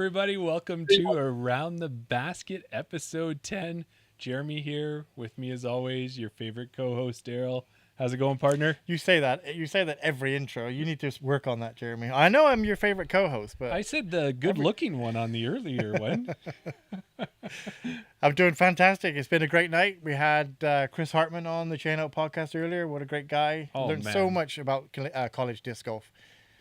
everybody. Welcome to Around the Basket, episode 10. Jeremy here with me as always, your favorite co-host, Daryl. How's it going, partner? You say that every intro. You need to work on that, Jeremy. I know I'm your favorite co-host, but I said the good-looking one on the earlier one. I'm doing fantastic. It's been a great night. We had Chris Hartman on the Chain Out podcast earlier. What a great guy. Learned so much about college disc golf.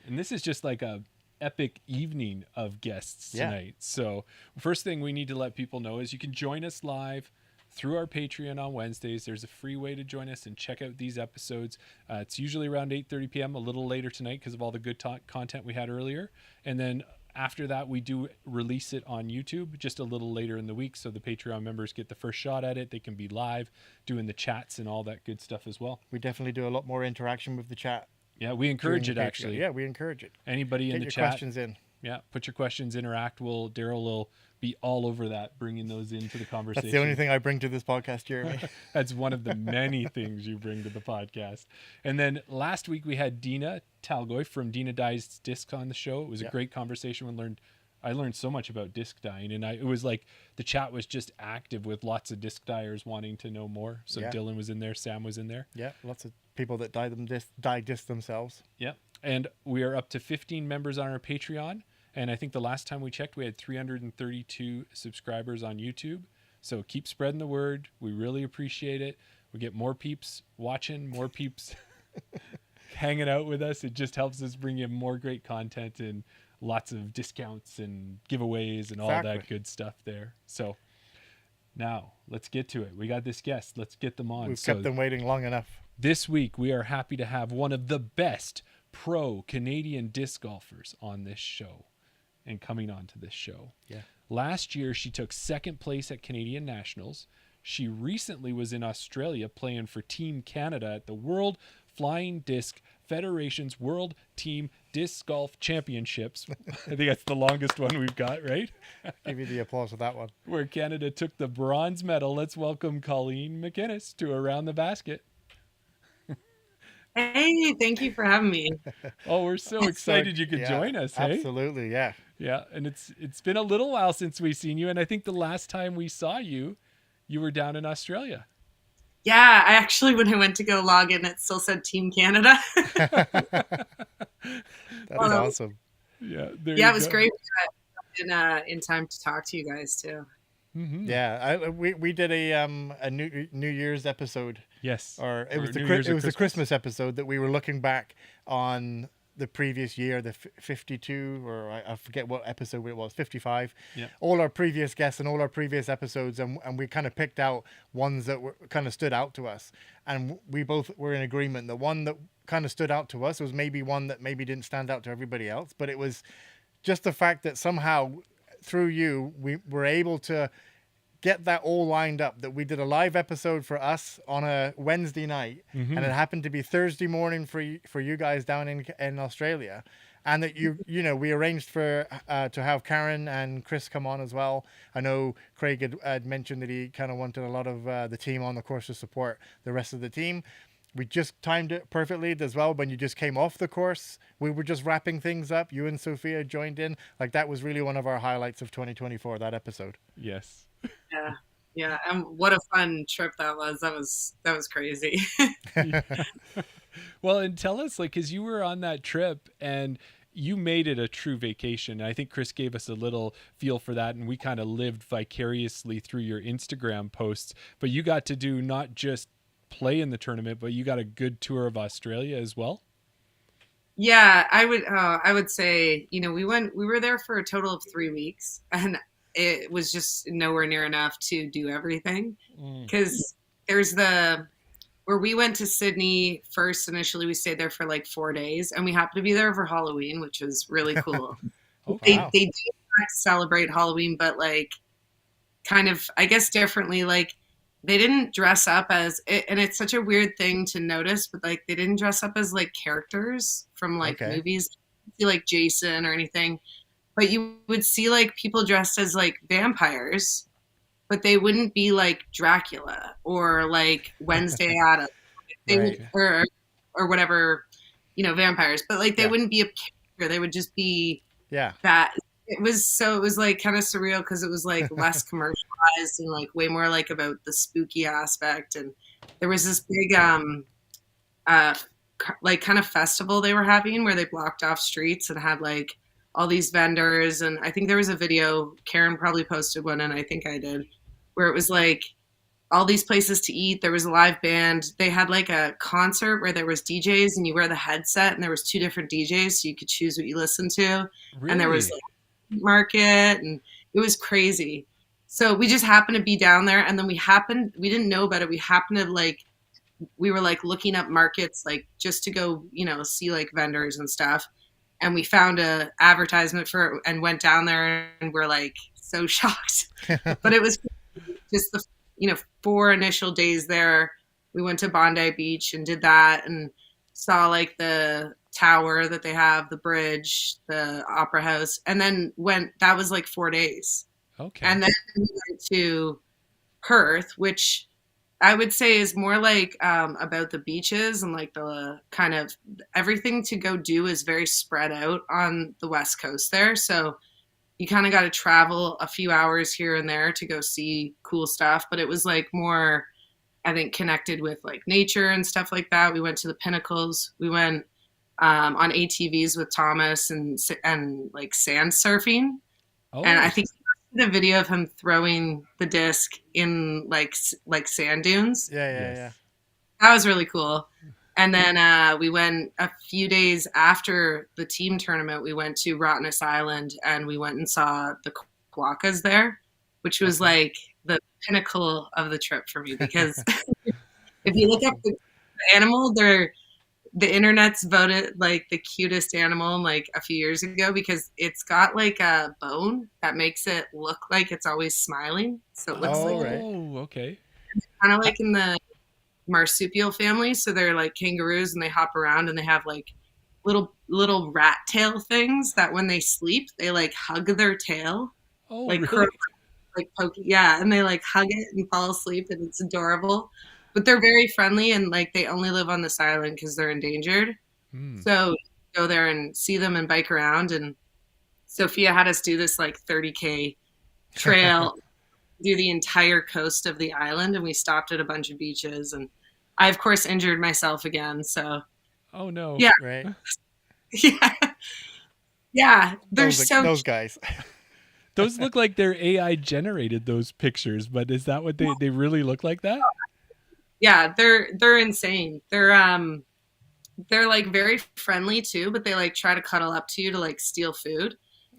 And this is just like a epic evening of guests tonight. So first thing we need to let people know is you can join us live through our Patreon on Wednesdays. There's a free way to join us and check out these episodes. It's usually around 8:30 p.m., a little later tonight because of all the good content we had earlier. And then after that, we do release it on YouTube just a little later in the week, so the Patreon members get the first shot at it. They can be live doing the chats and all that good stuff as well. We definitely do a lot more interaction with the chat. Yeah, we encourage it, actually. Yeah, we encourage it. Anybody in the chat. Get your questions in. Yeah, put your questions, interact. Daryl will be all over that, bringing those into the conversation. That's the only thing I bring to this podcast, Jeremy. That's one of the many things you bring to the podcast. And then last week we had Dina Talgoy from Dina Dyes Disc on the show. It was a great conversation. I learned so much about disc dyeing, and it was like the chat was just active with lots of disc dyers wanting to know more. So Dylan was in there, Sam was in there. Yeah, lots of people that dye disc themselves. Yeah, and we are up to 15 members on our Patreon. And I think the last time we checked, we had 332 subscribers on YouTube. So keep spreading the word. We really appreciate it. We get more peeps watching, more peeps hanging out with us. It just helps us bring you more great content and lots of discounts and giveaways and all that good stuff there. So now let's get to it. We got this guest. Let's get them on. We've kept them waiting long enough. This week, we are happy to have one of the best pro Canadian disc golfers on this show. And coming on to this show. Yeah. Last year, she took second place at Canadian Nationals. She recently was in Australia playing for Team Canada at the World Flying Disc Federation's World Team Disc Golf Championships. I think that's the longest one we've got, right? Give you the applause for that one. Where Canada took the bronze medal. Let's welcome Colleen McInnes to Around the Basket. Hey, thank you for having me. Oh, we're so excited you could join us. Hey? Absolutely, yeah. Yeah, and it's been a little while since we've seen you, and I think the last time we saw you, you were down in Australia. Yeah, I actually, when I went to go log in, it still said Team Canada. That's awesome. Yeah, it was great in time to talk to you guys too. Mm-hmm. Yeah, we did a New Year's episode. Yes, or it was the Christmas episode that we were looking back on the previous year, the 52, or I forget what episode it was, 55. Yeah. All our previous guests and all our previous episodes, and we kind of picked out ones that were kind of stood out to us, and we both were in agreement that one that kind of stood out to us was maybe one that maybe didn't stand out to everybody else, but it was just the fact that somehow through you we were able to get that all lined up, that we did a live episode for us on a Wednesday night, and it happened to be Thursday morning for you guys down in Australia, and that we arranged for to have Karen and Chris come on as well. I know Craig had mentioned that he kind of wanted a lot of the team on the course to support the rest of the team. We just timed it perfectly as well. When you just came off the course, we were just wrapping things up. You and Sophia joined in. Like, that was really one of our highlights of 2024, that episode. Yes. Yeah, and what a fun trip that was. That was crazy. Well, and tell us, because you were on that trip and you made it a true vacation. I think Chris gave us a little feel for that, and we kind of lived vicariously through your Instagram posts. But you got to do not just play in the tournament, but you got a good tour of Australia as well. Yeah, I would say, we were there for a total of 3 weeks, and it was just nowhere near enough to do everything, because there's where we went to Sydney first. Initially, we stayed there for like 4 days, and we happened to be there for Halloween, which was really cool. They do celebrate Halloween, but like kind of, I guess, differently. Like, they didn't dress up and it's such a weird thing to notice, but like they didn't dress up as like characters from like movies, like Jason or anything. But you would see like people dressed as like vampires, but they wouldn't be like Dracula or like Wednesday Addams, or whatever, vampires. But like they wouldn't be a character; they would just be that it was like kind of surreal because it was like less commercialized and like way more like about the spooky aspect. And there was this big uh like kind of festival they were having where they blocked off streets and had like all these vendors. And I think there was a video, Karen probably posted one, and I think I did, where it was like all these places to eat. There was a live band. They had like a concert where there was DJs and you wear the headset and there was 2 different DJs so you could choose what you listened to. Really? And there was like market, and it was crazy. So we just happened to be down there, and then we didn't know about it. We were like looking up markets, like just to go, see like vendors and stuff. And we found a advertisement for it and went down there, and we're like so shocked. But it was just the 4 initial days there. We went to Bondi Beach and did that and saw like the tower that they have, the bridge, the opera house, and then that was like 4 days. Okay. And then we went to Perth, which I would say is more like about the beaches and like the kind of everything to go do is very spread out on the West Coast there. So you kind of got to travel a few hours here and there to go see cool stuff. But it was like more, I think, connected with like nature and stuff like that. We went to the Pinnacles. We went on ATVs with Thomas and like sand surfing. Oh. And I think he posted a video of him throwing the disc in like sand dunes. Yeah. That was really cool. And then we went a few days after the team tournament. We went to Rottnest Island and we went and saw the quokkas there, which was like the pinnacle of the trip for me because if you look up the animal, the internet's voted like the cutest animal like a few years ago because it's got like a bone that makes it look like it's always smiling. So it looks okay. kind of like in the marsupial family. So they're like kangaroos and they hop around and they have like little rat tail things that when they sleep, they like hug their tail. Oh, like really? like poke, yeah, and they like hug it and fall asleep and it's adorable. But they're very friendly and like they only live on this island because they're endangered. So go there and see them and bike around. And Sophia had us do this like 30K trail do the entire coast of the island, and we stopped at a bunch of beaches, and I of course injured myself again. So oh no. Yeah. Right. Yeah. They're those guys. Those look like they're AI generated, those pictures, but is that what they really look like that? Yeah, they're insane. They're like very friendly too, but they like try to cuddle up to you to like steal food.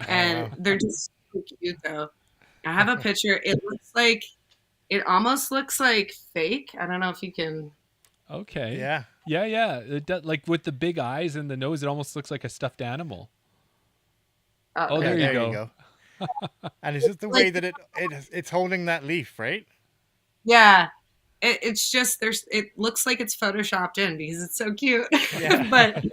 And they're just so cute though. I have a picture. It almost looks like fake. I don't know if you can. Okay. Yeah. Yeah. It does, like with the big eyes and the nose, it almost looks like a stuffed animal. Oh, there you go. And it's just the way that it's holding that leaf, right? Yeah. It's just it looks like it's photoshopped in because it's so cute. Yeah. But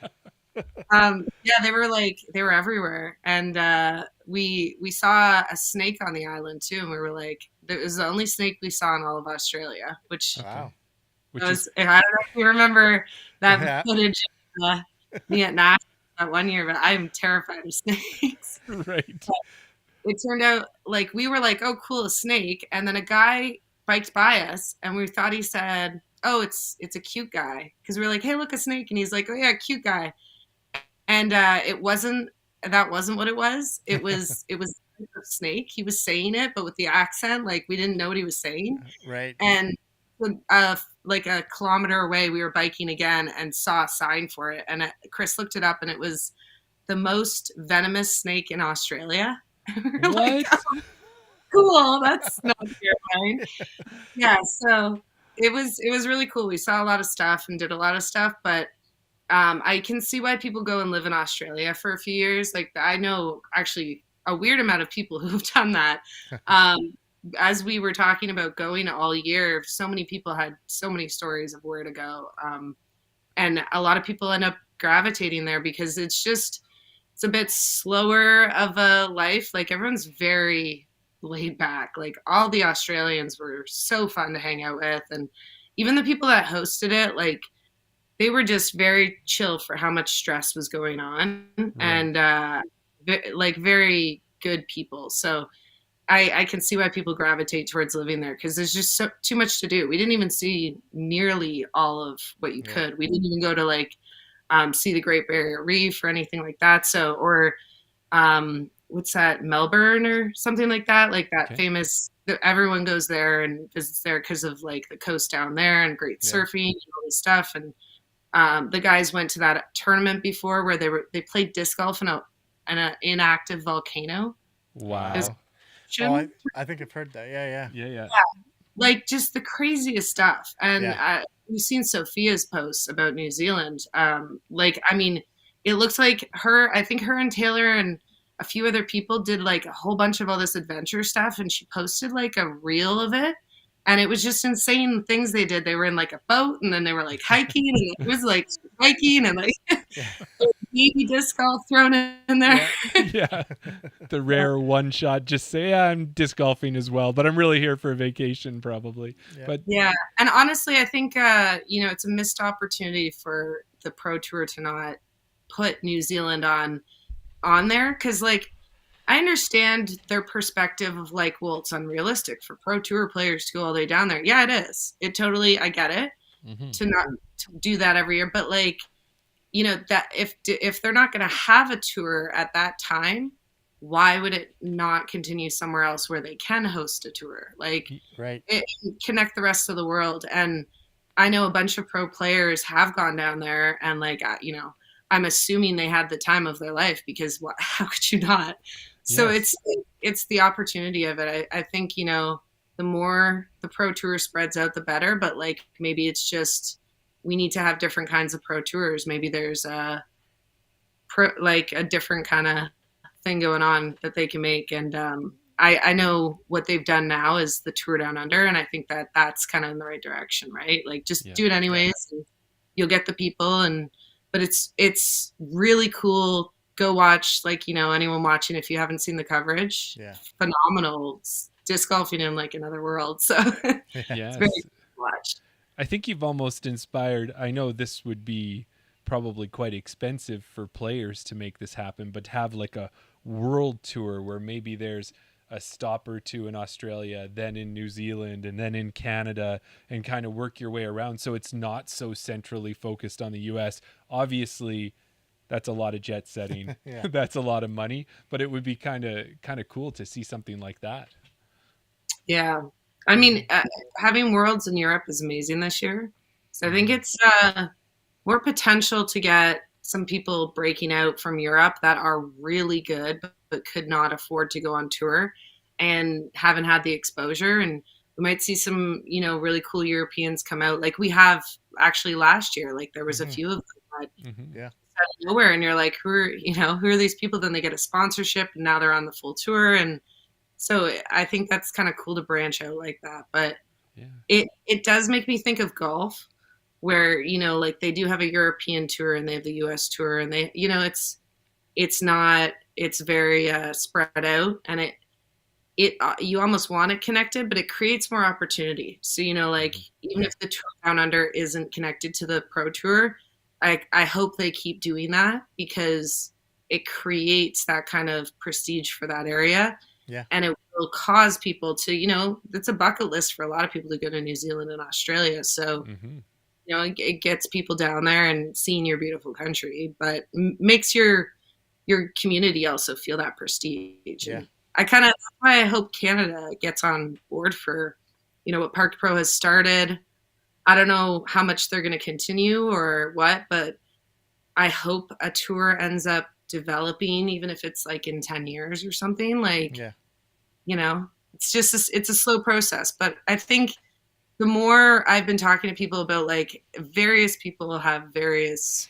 yeah, they were everywhere. And we saw a snake on the island too, and we were like, it was the only snake we saw in all of Australia, which wow. I don't know if you remember that footage of me at Nash that one year, but I'm terrified of snakes. Right. But it turned out like we were like, oh cool, a snake, and then a guy biked by us and we thought he said, oh, it's a cute guy, because we were like, hey, look, a snake, and he's like, oh yeah, cute guy. And that wasn't what it was. It was a snake. He was saying it, but with the accent, like we didn't know what he was saying. Right. And like a kilometer away, we were biking again and saw a sign for it. And Chris looked it up, and it was the most venomous snake in Australia. What? Like, oh, cool. That's not terrifying. Yeah. So it was really cool. We saw a lot of stuff and did a lot of stuff, but I can see why people go and live in Australia for a few years. Like I know actually a weird amount of people who've done that. As we were talking about going all year, so many people had so many stories of where to go. And a lot of people end up gravitating there because it's a bit slower of a life. Like everyone's very laid back. Like all the Australians were so fun to hang out with. And even the people that hosted it, like they were just very chill for how much stress was going on. Right. And like very good people. So I can see why people gravitate towards living there, because there's just too much to do. We didn't even see nearly all of what you could. We didn't even go to like see the Great Barrier Reef or anything like that. So, or what's that, Melbourne or something like that? Like that famous, everyone goes there and visits there because of like the coast down there and great surfing and all this stuff. And the guys went to that tournament before where they played disc golf in an inactive volcano. Wow. Oh, I think I've heard that. Yeah. Like just the craziest stuff. And we've seen Sophia's posts about New Zealand. Like, I mean, it looks like I think her and Taylor and a few other people did like a whole bunch of all this adventure stuff, and she posted like a reel of it. And it was just insane things they did. They were in like a boat, and then they were like hiking, and it was like hiking and like baby disc golf thrown in there. Yeah. The rare one shot, just say, I'm disc golfing as well, but I'm really here for a vacation probably. But and honestly, I think, it's a missed opportunity for the Pro Tour to not put New Zealand on there. Cause like, I understand their perspective of like, well, it's unrealistic for Pro Tour players to go all the way down there. Yeah, it is. I get it to not to do that every year. But like, that if they're not going to have a tour at that time, why would it not continue somewhere else where they can host a tour? Like, connect the rest of the world. And I know a bunch of pro players have gone down there, and like, I'm assuming they had the time of their life, because how could you not? So it's the opportunity of it. I think, the more the Pro Tour spreads out, the better. But like, maybe it's just, we need to have different kinds of Pro Tours. Maybe there's a different kind of thing going on that they can make. And I know what they've done now is the Tour Down Under. And I think that's kind of in the right direction, right? Like, just do it anyways. And you'll get the people. But it's really cool. Go watch, like, anyone watching, if you haven't seen the coverage, phenomenal. It's disc golfing in like another world. So it's very cool to watch. I think you've almost inspired. I know this would be probably quite expensive for players to make this happen, but to have like a world tour where maybe there's a stop or two in Australia, then in New Zealand, and then in Canada, and kind of work your way around. So it's not so centrally focused on the US. Obviously, that's a lot of jet setting. That's a lot of money, but it would be kind of cool to see something like that. Yeah. I mean, having Worlds in Europe is amazing this year. So I think it's more potential to get some people breaking out from Europe that are really good, but could not afford to go on tour and haven't had the exposure. And we might see some, really cool Europeans come out. Like we have actually last year, like there was a few of them that out of nowhere. And you're like, who are these people? Then they get a sponsorship and now they're on the full tour. And so I think that's kind of cool to branch out like that. But it does make me think of golf, where, like they do have a European tour and they have the US tour, and they, it's very spread out, and you almost want it connected, but it creates more opportunity. So, like even if the Tour Down Under isn't connected to the Pro Tour, I hope they keep doing that, because it creates that kind of prestige for that area. Yeah. And it will cause people to, it's a bucket list for a lot of people to go to New Zealand and Australia. So, it gets people down there and seeing your beautiful country, but makes your community also feel that prestige. Yeah. And that's why I hope Canada gets on board for, what Park Pro has started. I don't know how much they're going to continue or what, but I hope a tour ends up developing, even if it's like in 10 years or something. Like, it's just it's a slow process. But I think the more I've been talking to people about, like, various people have various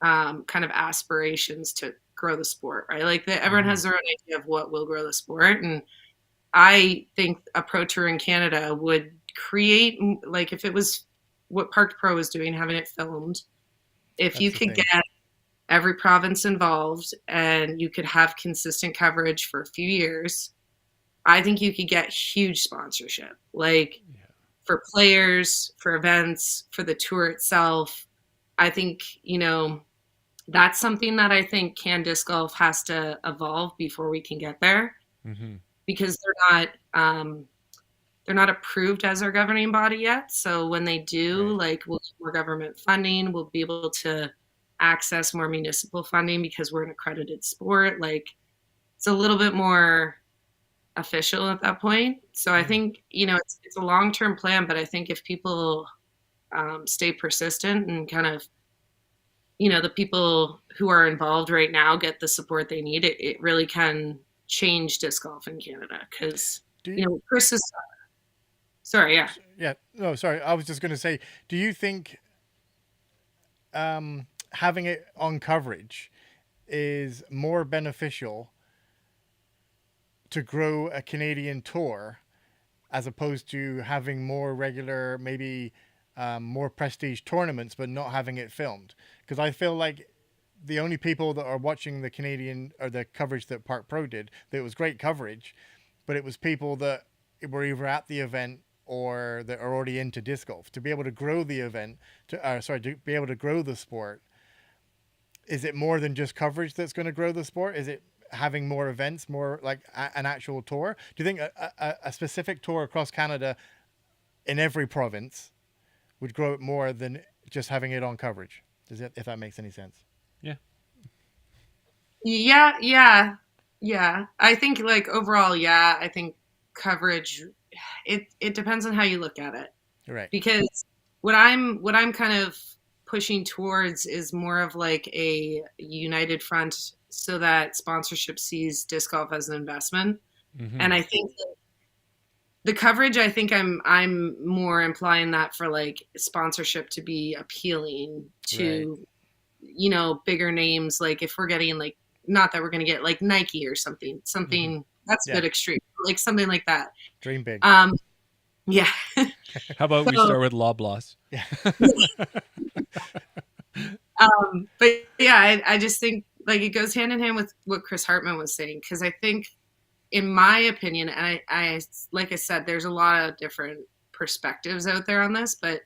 kind of aspirations to grow the sport, right? Like everyone has their own idea of what will grow the sport. And I think a pro tour in Canada would create, like, if it was what Park Pro was doing, having it filmed, if you could get every province involved and you could have consistent coverage for a few years, I think you could get huge sponsorship, like for players, for events, for the tour itself. I think, that's something that I think disc golf has to evolve before we can get there, Mm-hmm. because they're not approved as our governing body yet. So when they do, Right. like, we'll get more government funding, we'll be able to access more municipal funding because we're an accredited sport. Like, it's a little bit more official at that point. So I think, it's a long-term plan, but I think if people stay persistent and kind of, the people who are involved right now get the support they need, it really can change disc golf in Canada. Because, Do you, Chris is, sorry, yeah. yeah, no, sorry. I was just going to say, do you think having it on coverage is more beneficial to grow a Canadian tour as opposed to having more regular, maybe more prestige tournaments, but not having it filmed? Because I feel like the only people that are watching the Canadian or the coverage that Park Pro did, that it was great coverage, but it was people that were either at the event or that are already into disc golf. To be able to grow the event, to be able to grow the sport, is it more than just coverage that's going to grow the sport? Is it having more events, more like an actual tour? Do you think a specific tour across Canada in every province would grow it more than just having it on coverage? If that makes any sense? Yeah. Yeah. I think, like, overall, yeah, I think coverage, it depends on how you look at it. Right. Because what I'm kind of pushing towards is more of like a united front, so that sponsorship sees disc golf as an investment. Mm-hmm. And I think that the coverage, I think I'm more implying that for like sponsorship to be appealing to, bigger names. Like, if we're getting, like, not that we're going to get like Nike or something that's a bit extreme, like something like that. Dream big. Yeah. How about we start with Loblaws? Yeah. But yeah, I just think, like, it goes hand in hand with what Chris Hartman was saying, because I think, in my opinion, and I like I said, there's a lot of different perspectives out there on this, but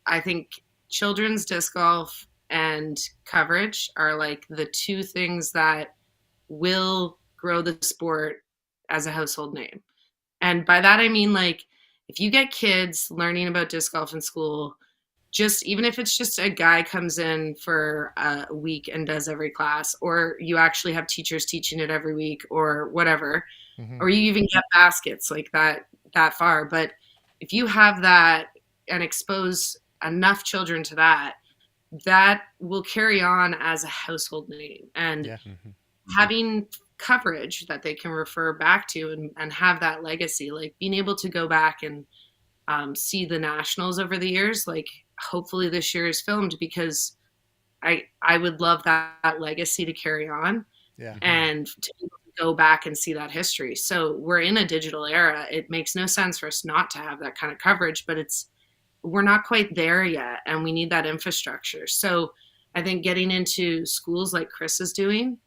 I think children's disc golf and coverage are like the two things that will grow the sport as a household name. And by that I mean, like, if you get kids learning about disc golf in school, just even if it's just a guy comes in for a week and does every class, or you actually have teachers teaching it every week or whatever, or you even get baskets like that far. But if you have that and expose enough children to that, that will carry on as a household name. And having coverage that they can refer back to and have that legacy, like being able to go back and see the nationals over the years, like hopefully this year is filmed, because I would love that legacy to carry on, and to be able to go back and see that history. So we're in a digital era. It makes no sense for us not to have that kind of coverage, but we're not quite there yet, and we need that infrastructure. So I think getting into schools like Chris is doing,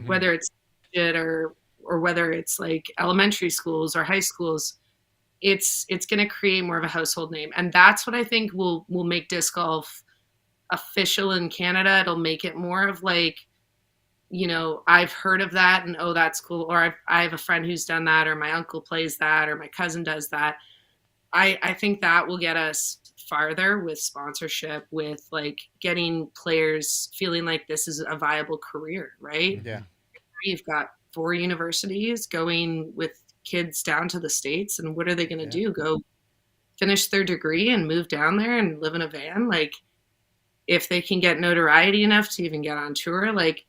whether it's or whether it's like elementary schools or high schools, it's going to create more of a household name. And that's what I think will make disc golf official in Canada. It'll make it more of like, I've heard of that and, oh, that's cool. Or I have a friend who's done that, or my uncle plays that, or my cousin does that. I think that will get us farther with sponsorship, with like getting players feeling like this is a viable career, right? Yeah. You've got 4 universities going with kids down to the States, and what are they going to do? Go finish their degree and move down there and live in a van? Like, if they can get notoriety enough to even get on tour, like,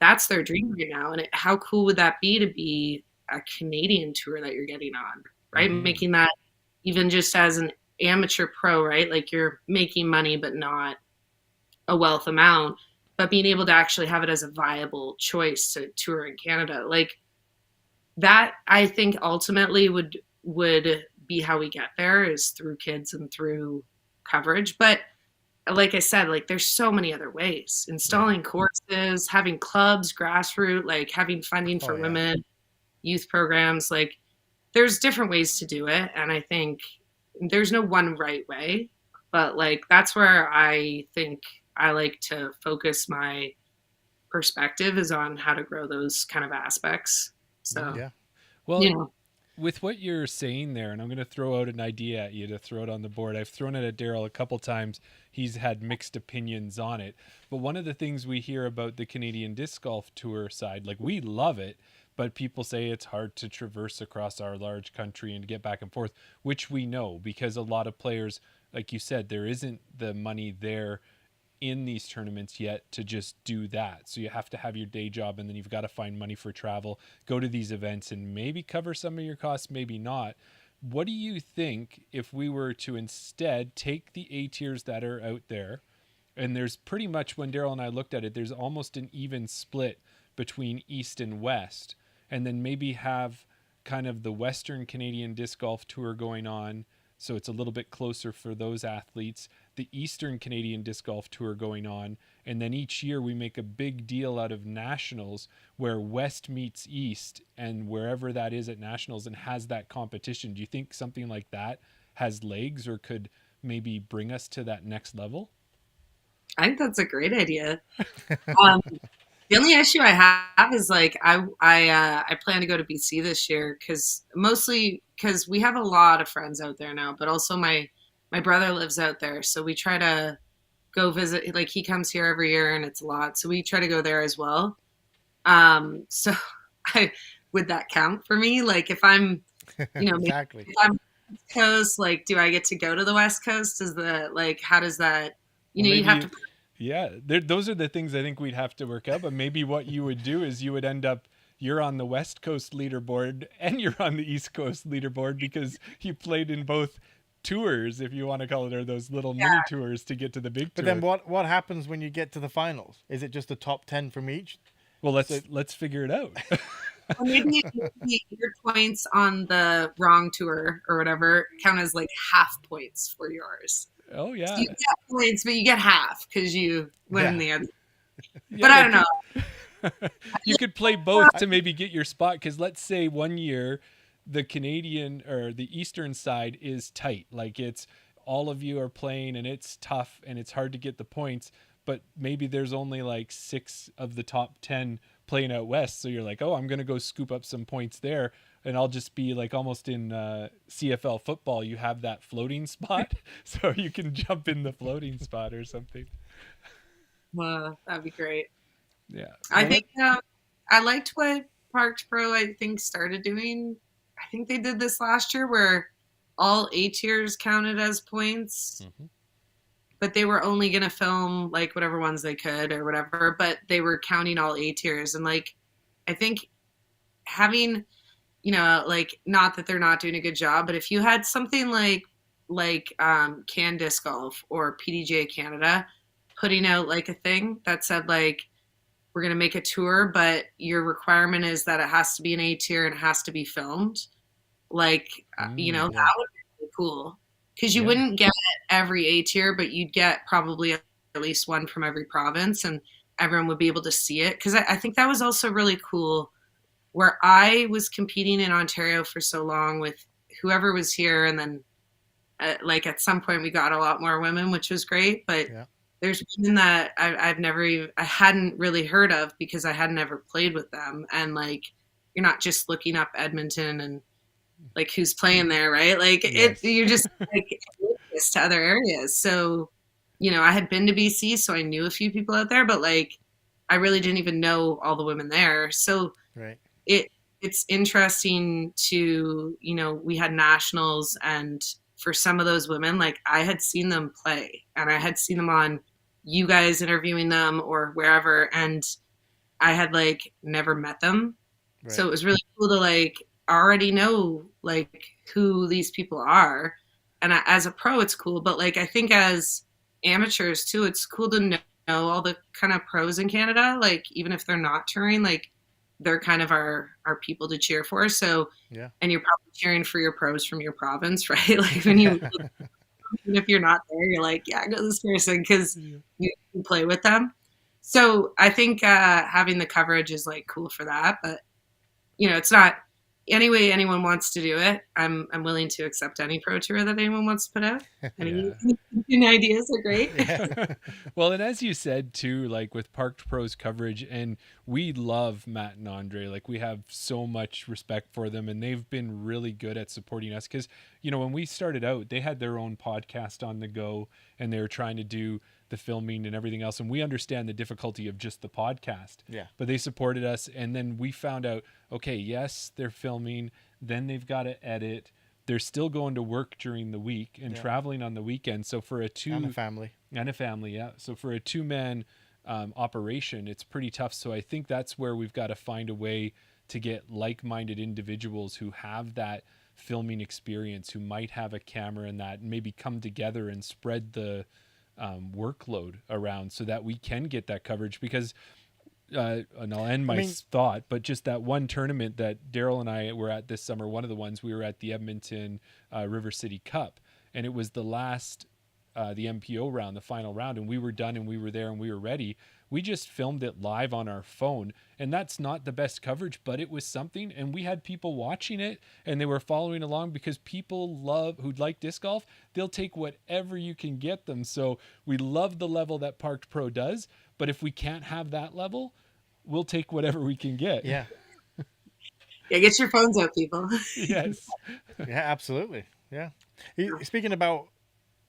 that's their dream right now. And how cool would that be to be a Canadian tour that you're getting on, right? Making that even just as an amateur pro, right? Like, you're making money, but not a wealth amount, but being able to actually have it as a viable choice to tour in Canada. Like, that, I think, ultimately would be how we get there, is through kids and through coverage. But like I said, like, there's so many other ways: installing courses, having clubs, grassroots, like having funding for women, youth programs. Like, there's different ways to do it. And I think there's no one right way, but like, that's where I think I like to focus my perspective is on how to grow those kind of aspects. So, Yeah. Well, you know, with what you're saying there, and I'm going to throw out an idea at you to throw it on the board. I've thrown it at Daryl a couple times. He's had mixed opinions on it. But one of the things we hear about the Canadian Disc Golf Tour side, like we love it, but people say it's hard to traverse across our large country and to get back and forth, which we know because a lot of players, like you said, there isn't the money there in these tournaments yet to just do that. So you have to have your day job and then you've got to find money for travel, go to these events and maybe cover some of your costs, maybe not. What do you think if we were to instead take the A tiers that are out there? And there's pretty much, when Daryl and I looked at it, there's almost an even split between East and West. And then maybe have kind of the Western Canadian Disc Golf Tour going on, so it's a little bit closer for those athletes, the Eastern Canadian Disc Golf Tour going on, and then each year we make a big deal out of nationals where West meets East and wherever that is at nationals and has that competition. Do you think something like that has legs or could maybe bring us to that next level? I think that's a great idea. The only issue I have is like I plan to go to BC this year mostly because we have a lot of friends out there now, but also my brother lives out there, so we try to go visit. Like he comes here every year, and it's a lot, so we try to go there as well. So I would that count for me? Like if I'm, Exactly. if I'm West Coast, like do I get to go to the West Coast? Is the like how does that? Well, You have to. yeah, those are the things I think we'd have to work out. But maybe what you would do is you would end up, you're on the West Coast leaderboard and you're on the East Coast leaderboard because you played in both tours, if you want to call it, or those little mini tours to get to the big tour. But then what happens when you get to the finals? Is it just the top 10 from each? Well, let's figure it out. Or maybe your points on the wrong tour or whatever count as like half points for yours. Oh yeah, So you get points, but you get half because you win the other. Yeah, but I don't know. You could play both to maybe get your spot. Because let's say one year the Canadian or the Eastern side is tight, like it's all of you are playing and it's tough and it's hard to get the points. But maybe there's only like 6 of the top 10 playing out West. So you're like, oh, I'm going to go scoop up some points there. And I'll just be like almost in CFL football. You have that floating spot. So you can jump in the floating spot or something. That'd be great. Yeah. I think I liked what Parked Pro, I think, started doing. I think they did this last year where all A tiers counted as points. Mm-hmm. But they were only going to film like whatever ones they could or whatever, but they were counting all A tiers. And like, I think having, like not that they're not doing a good job, but if you had something like Can Disc Golf or PDGA Canada putting out like a thing that said like, we're going to make a tour, but your requirement is that it has to be an A tier and it has to be filmed. Like, that would be really cool. Because you wouldn't get every A tier, but you'd get probably at least one from every province, and everyone would be able to see it. Because I think that was also really cool, where I was competing in Ontario for so long with whoever was here, and then like at some point we got a lot more women, which was great. But there's women that I hadn't really heard of because I had never played with them, and like you're not just looking up Edmonton and like who's playing there, right? Like you're just like to other areas. So, I had been to BC, so I knew a few people out there, but like I really didn't even know all the women there. So it's interesting to, we had nationals, and for some of those women, like I had seen them play and I had seen them on you guys interviewing them or wherever, and I had like never met them. Right. So it was really cool to like already know like who these people are, and as a pro it's cool, but like I think as amateurs too, it's cool to know all the kind of pros in Canada, like even if they're not touring, like they're kind of our people to cheer for. So and you're probably cheering for your pros from your province, right? Like when you even if you're not there, you're like, go this person because you can play with them. So I think having the coverage is like cool for that, but it's not any way anyone wants to do it, I'm willing to accept any pro tour that anyone wants to put out. Any ideas are great. Yeah. Well, and as you said too, like with Parked Pro's coverage, and we love Matt and Andre. Like we have so much respect for them, and they've been really good at supporting us. Because when we started out, they had their own podcast on the go, and they were trying to do the filming and everything else. And we understand the difficulty of just the podcast. Yeah. But they supported us, and then we found out, okay, yes, they're filming, then they've got to edit. They're still going to work during the week and traveling on the weekend. So for a family, yeah. So for a 2-man operation, it's pretty tough. So I think that's where we've got to find a way to get like-minded individuals who have that filming experience, who might have a camera and that, and maybe come together and spread the workload around so that we can get that coverage. Because and I'll end my thought, but just that one tournament that Daryl and I were at this summer, one of the ones, we were at the Edmonton River City Cup, and it was the last, the MPO round, the final round, and we were done and we were there and we were ready. We just filmed it live on our phone, and that's not the best coverage, but it was something, and we had people watching it, and they were following along because people who'd like disc golf, they'll take whatever you can get them. So we love the level that Parked Pro does, but if we can't have that level, we'll take whatever we can get. Yeah. Yeah, get your phones out, people. Yes. Yeah, absolutely. Yeah. Speaking about,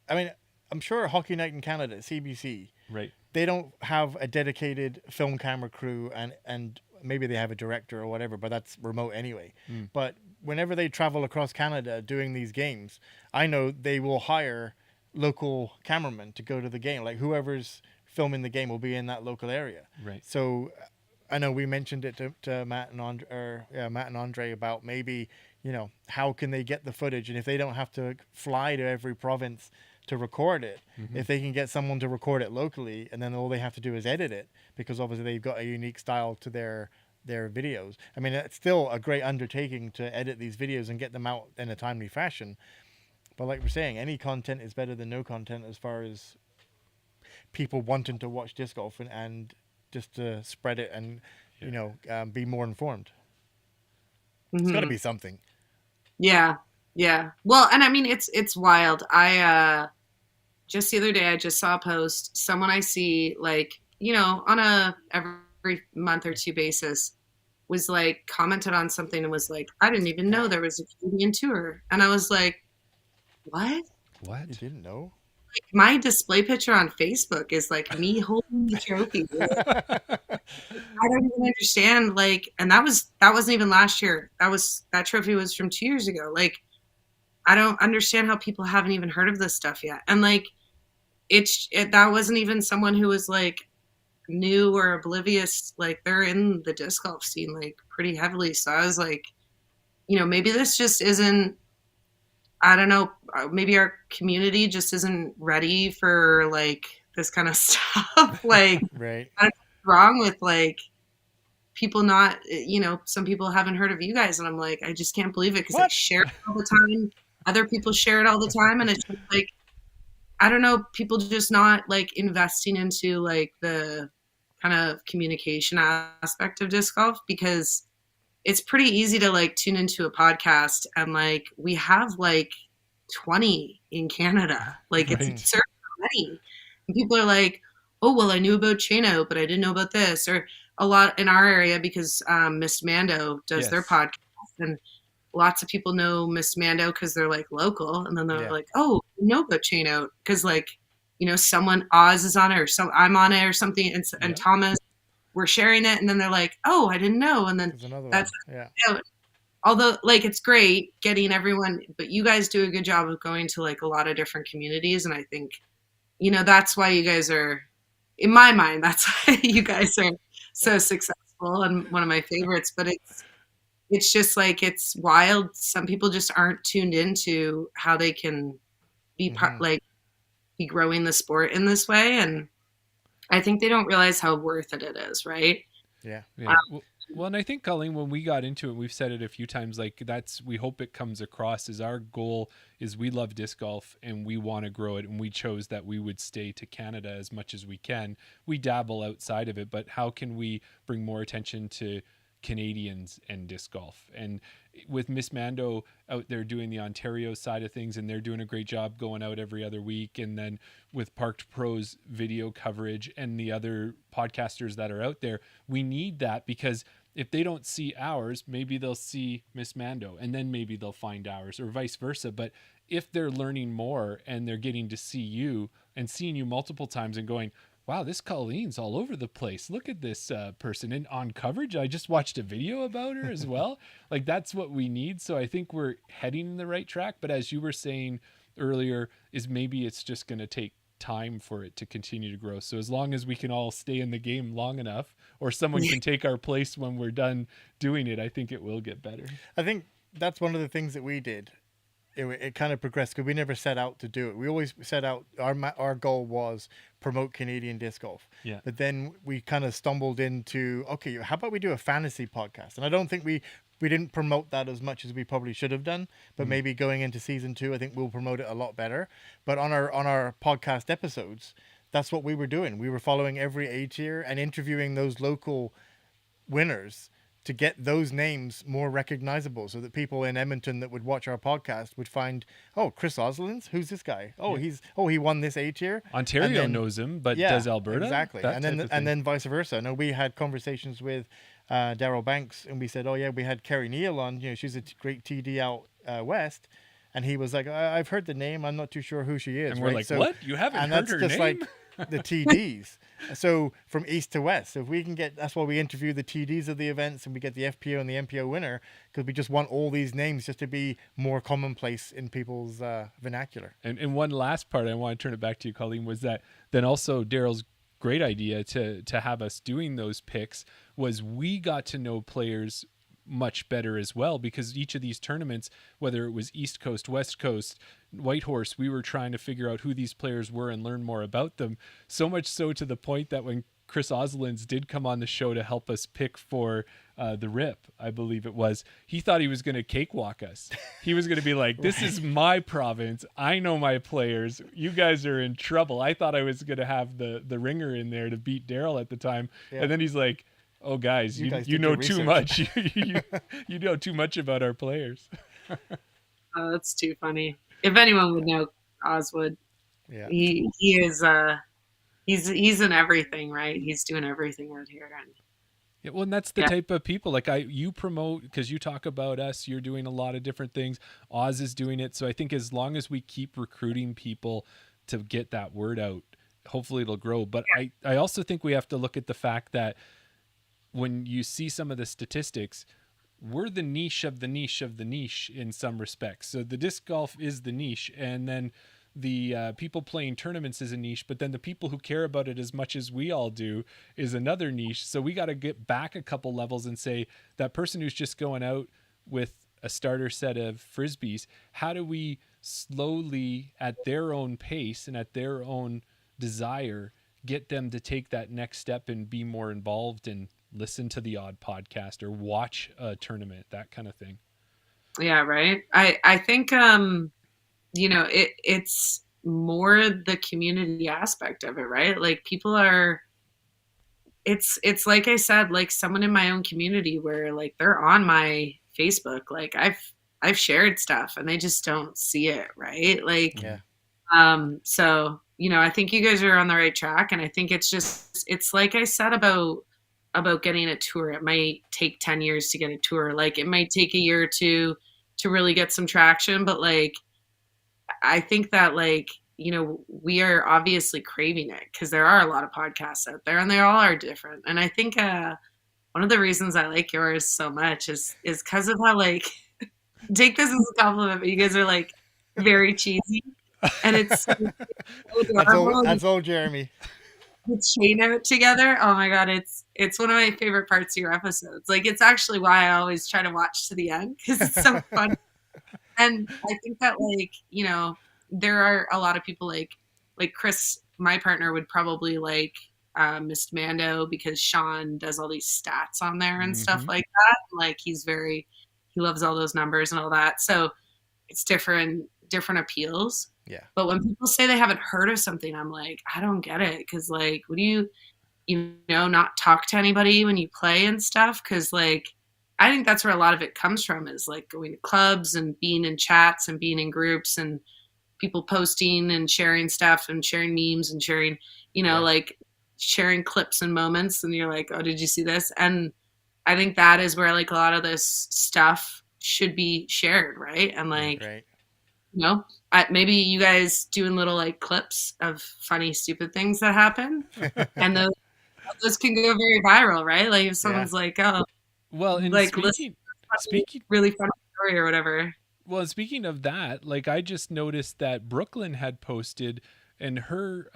I mean, I'm sure Hockey Night in Canada, CBC, right, they don't have a dedicated film camera crew, and maybe they have a director or whatever, but that's remote anyway. But whenever they travel across Canada doing these games, I know they will hire local cameramen to go to the game. Like whoever's filming the game will be in that local area. Right. So I know we mentioned it to Matt and Andre about maybe, how can they get the footage, and if they don't have to fly to every province to record it, if they can get someone to record it locally, and then all they have to do is edit it, because obviously they've got a unique style to their videos. I mean, it's still a great undertaking to edit these videos and get them out in a timely fashion. But like we're saying, any content is better than no content as far as people wanting to watch disc golf and just to spread it and be more informed. It's got to be something. Yeah. Well, and I mean, it's wild. I just the other day I just saw a post. Someone I see on a every month or two basis was commented on something and was like, I didn't even know there was a Canadian tour, and I was like, what? You didn't know? My display picture on Facebook is me holding the trophy. I don't even understand. And that wasn't even last year. That trophy was from 2 years ago. I don't understand how people haven't even heard of this stuff yet. And that wasn't even someone who was new or oblivious. They're in the disc golf scene pretty heavily. So I was maybe this just isn't. I don't know, maybe our community just isn't ready for this kind of stuff. Right. I don't know what's wrong with people not, some people haven't heard of you guys, and I'm I just can't believe it, because I share it all the time. Other people share it all the time, and it's just I don't know, people just not investing into the kind of communication aspect of disc golf, because it's pretty easy to tune into a podcast and we have 20 in Canada. It's so many. And people are oh, well, I knew about Chano, but I didn't know about this. Or a lot in our area, because Miss Mando does their podcast, and lots of people know Miss Mando because they're local, and then they're oh, you know about Chano because someone Oz is on it, or I'm on it or something, and Thomas, we're sharing it, and then they're oh, I didn't know, and then that's although it's great getting everyone, but you guys do a good job of going to a lot of different communities, and I think that's why you guys are, in my mind, that's why you guys are so successful and one of my favorites. But it's just it's wild. Some people just aren't tuned into how they can be part, be growing the sport in this way, and I think they don't realize how worth it is, right? Yeah. Well, and I think, Colleen, when we got into it, we've said it a few times, we hope it comes across as our goal is we love disc golf and we want to grow it, and we chose that we would stay to Canada as much as we can. We dabble outside of it, but how can we bring more attention to Canadians and disc golf? And with Miss Mando out there doing the Ontario side of things, and they're doing a great job going out every other week. And then with Parked Pro's video coverage and the other podcasters that are out there, we need that, because if they don't see ours, maybe they'll see Miss Mando, and then maybe they'll find ours, or vice versa. But if they're learning more and they're getting to see you and seeing you multiple times and going, wow, this Colleen's all over the place. Look at this person. And on coverage, I just watched a video about her as well. Like, that's what we need. So I think we're heading in the right track. But as you were saying earlier, is maybe it's just going to take time for it to continue to grow. So as long as we can all stay in the game long enough, or someone can take our place when we're done doing it, I think it will get better. I think that's one of the things that we did. It kind of progressed because we never set out to do it. We always set out, our goal was promote Canadian disc golf. Yeah. But then we kind of stumbled into, okay, how about we do a fantasy podcast? And I don't think we didn't promote that as much as we probably should have done, but maybe going into season 2, I think we'll promote it a lot better. But on our podcast episodes, that's what we were doing. We were following every A tier and interviewing those local winners to get those names more recognizable, so that people in Edmonton that would watch our podcast would find, oh, Chris Oslin's, who's this guy? Oh, he won this A tier. Ontario knows him, but does Alberta? Exactly. And then vice versa. No, we had conversations with Daryl Banks, and we said, oh yeah, we had Kerry Neal on. You know, she's a great TD out west, and he was like, I've heard the name. I'm not too sure who she is. And we're like, what? You haven't heard her name? And that's just like the TDs. So from east to west. So if we can get, that's why we interview the TDs of the events, and we get the FPO and the MPO winner, because we just want all these names just to be more commonplace in people's vernacular. And one last part, I want to turn it back to you, Colleen, was that then also Daryl's great idea to have us doing those picks was we got to know players much better as well, because each of these tournaments, whether it was East Coast, West Coast, Whitehorse, we were trying to figure out who these players were and learn more about them. So much so to the point that when Chris Oslins did come on the show to help us pick for the RIP, I believe it was, he thought he was going to cakewalk us. He was going to be like, this is my province. I know my players. You guys are in trouble. I thought I was going to have the ringer in there to beat Daryl at the time. Yeah. And then he's like, oh, guys, you know too much. You know too much about our players. Oh, that's too funny. If anyone would know Oswood, yeah, he is he's in everything, right? He's doing everything out here. And yeah, well, and that's the type of people like you promote, because you talk about us. You're doing a lot of different things. Oz is doing it. So I think as long as we keep recruiting people to get that word out, hopefully it'll grow. But I also think we have to look at the fact that when you see some of the statistics, we're the niche of the niche of the niche in some respects. So the disc golf is the niche, and then the people playing tournaments is a niche, but then the people who care about it as much as we all do is another niche. So we got to get back a couple levels and say that person who's just going out with a starter set of Frisbees, how do we slowly, at their own pace and at their own desire, get them to take that next step and be more involved and listen to the odd podcast or watch a tournament, that kind of thing. Yeah, right. I think it's more the community aspect of it, right? Like people are, it's like I said, like someone in my own community where like they're on my Facebook, like I've shared stuff and they just don't see it, right? Like, so, I think you guys are on the right track, and I think it's like I said about getting a tour. It might take 10 years to get a tour. Like it might take a year or two to really get some traction, but like, I think that like, we are obviously craving it because there are a lot of podcasts out there and they all are different. And I think one of the reasons I like yours so much is because of how like, take this as a compliment, but you guys are like very cheesy and it's so that's all Jeremy. The chain out together. Oh my God. It's one of my favorite parts of your episodes. Like it's actually why I always try to watch to the end because it's so fun. And I think that like, there are a lot of people like Chris, my partner, would probably like Miss Mando because Sean does all these stats on there and stuff like that. Like he loves all those numbers and all that. So it's different appeals. Yeah. But when people say they haven't heard of something, I'm like, I don't get it. Because like, what do you not talk to anybody when you play and stuff? Because like, I think that's where a lot of it comes from, is like going to clubs and being in chats and being in groups and people posting and sharing stuff and sharing memes and sharing, like sharing clips and moments. And you're like, oh, did you see this? And I think that is where like a lot of this stuff should be shared, right? And like, Right. Maybe you guys doing little like clips of funny, stupid things that happen, and those can go very viral, right? Like if someone's like, oh, well, and like listen, speaking really funny story or whatever. Well, speaking of that, like I just noticed that Brooklyn had posted, and her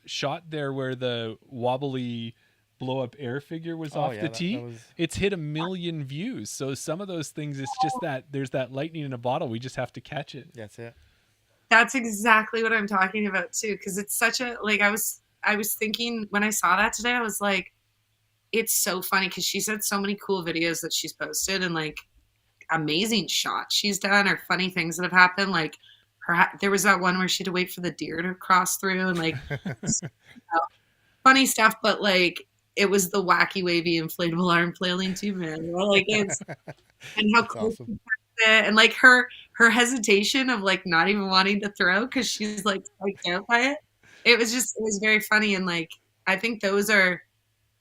shot there where the wobbly blow up air figure was off the tee. It's hit 1 million views. So some of those things, it's just that there's that lightning in a bottle. We just have to catch it. That's it. That's exactly what I'm talking about too, because it's such a like I was thinking when I saw that today, I was like, it's so funny because she's had so many cool videos that she's posted and like amazing shots she's done or funny things that have happened. Like there was that one where she had to wait for the deer to cross through and like funny stuff, but like it was the wacky wavy inflatable arm flailing too, man. Like it's and how cool awesome. And like her hesitation of like not even wanting to throw because she's like freaked out by it. It was very funny. And like I think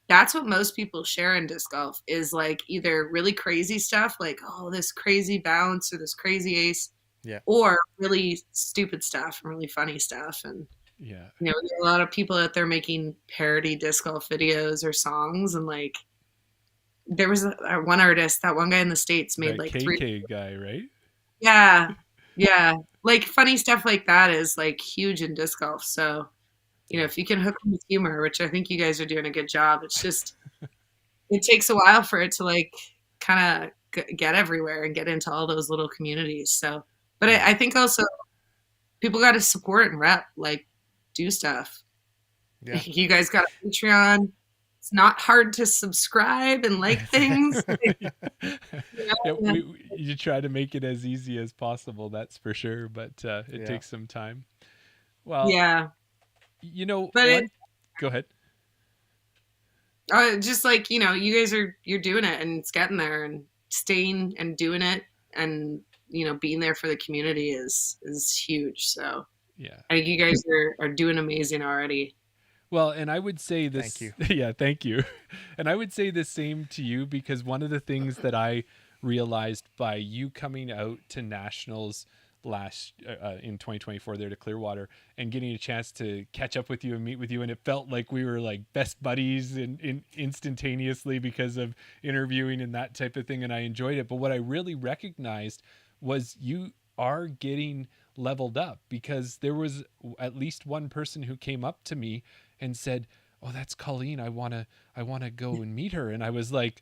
that's what most people share in disc golf is like either really crazy stuff like, oh, this crazy bounce or this crazy ace, or really stupid stuff and really funny stuff. And there are a lot of people out there making parody disc golf videos or songs, and like there was one artist, that one guy in the States made that like KK guy, right? Yeah, like funny stuff like that is like huge in disc golf. So if you can hook them with humor, which I think you guys are doing a good job, it's just, it takes a while for it to like kind of get everywhere and get into all those little communities. So, but I think also people got to support and rep, like do stuff. Yeah. You guys got a Patreon. It's not hard to subscribe and like things. You try to make it as easy as possible. That's for sure. But it takes some time. Well, but go ahead. Just like, you guys you're doing it and it's getting there and staying and doing it and, being there for the community is huge. So I think you guys are doing amazing already. Well, and I would say this. Thank you. Yeah, thank you. And I would say the same to you, because one of the things that I realized by you coming out to nationals last in 2024 there to Clearwater and getting a chance to catch up with you and meet with you, and it felt like we were like best buddies in instantaneously because of interviewing and that type of thing, and I enjoyed it. But what I really recognized was you are getting leveled up, because there was at least one person who came up to me and said, "Oh, that's Colleen. I wanna go and meet her." And I was like,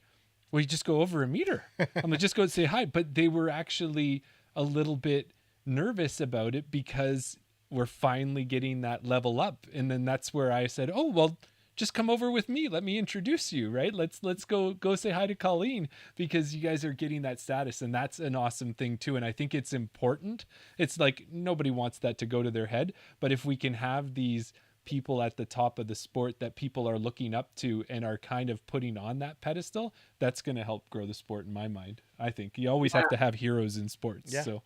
"Well, you just go over and meet her." I'm like, "Just go and say hi." But they were actually a little bit nervous about it because we're finally getting that level up. And then that's where I said, "Oh, well, just come over with me. Let me introduce you, right? Let's go say hi to Colleen," because you guys are getting that status, and that's an awesome thing too. And I think it's important. It's like nobody wants that to go to their head, but if we can have these people at the top of the sport that people are looking up to and are kind of putting on that pedestal, that's going to help grow the sport in my mind. I think you always have to have heroes in sports. Yeah. So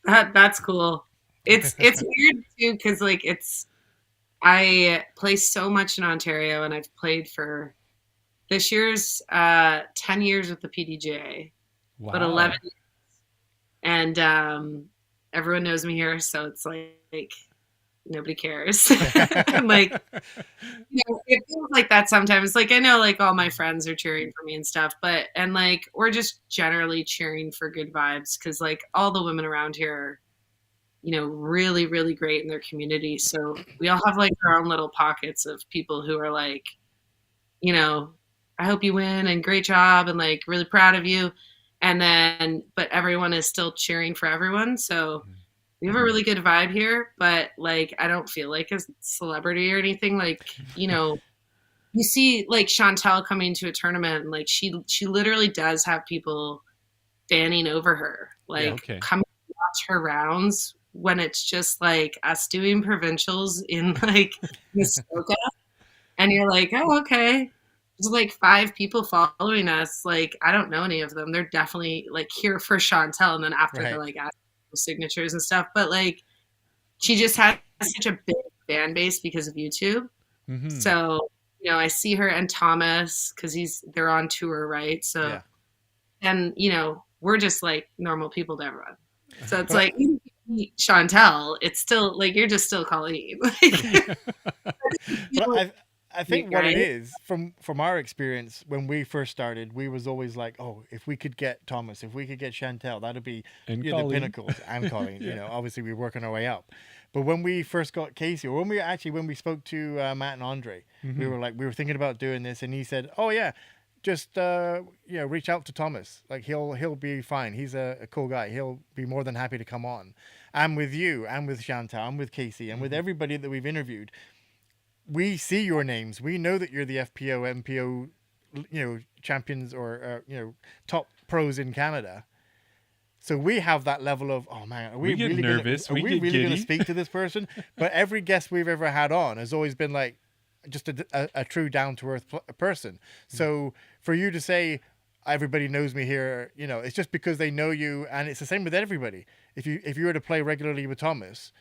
that's cool. It's weird too, because like I play so much in Ontario, and I've played for this year's 10 years with the PDGA, but 11 years. And everyone knows me here, so it's like nobody cares. And like, it feels like that sometimes. Like I know like all my friends are cheering for me and stuff, and like we're just generally cheering for good vibes, because like all the women around here are, really, really great in their community. So we all have like our own little pockets of people who are like, I hope you win and great job and like really proud of you. And then, but everyone is still cheering for everyone. So we have a really good vibe here, but like, I don't feel like a celebrity or anything. Like, you see like Chantel coming to a tournament, and like, she literally does have people fanning over her, like come watch her rounds when it's just like us doing provincials in like Muskoka, and you're like, oh, okay. there's like 5 people following us. Like, I don't know any of them. They're definitely like here for Chantel, and then after they're like asking for signatures and stuff. But like, she just has such a big fan base because of YouTube. Mm-hmm. So, you know, I see her and Thomas because they're on tour, right? So, and you know, we're just like normal people to everyone. So it's like, even if you meet Chantel, it's still like you're just still Colleen. But I think what it is from our experience when we first started, we was always like, oh, if we could get Thomas, if we could get Chantel, that'd be the pinnacles, and Colleen. You know, obviously we're working our way up. But when we first got Casey, or when we spoke to Matt and Andre, we were thinking about doing this, and he said, oh yeah, just reach out to Thomas. Like he'll be fine. He's a cool guy. He'll be more than happy to come on. And with you, and with Chantal, and with Casey, and with everybody that we've interviewed, we see your names. We know that you're the FPO, MPO, champions or top pros in Canada. So we have that level of, oh man, are we really nervous? Are we really going to speak to this person? But every guest we've ever had on has always been like just a true down to earth person. So for you to say everybody knows me here, it's just because they know you, and it's the same with everybody. If you were to play regularly with Thomas,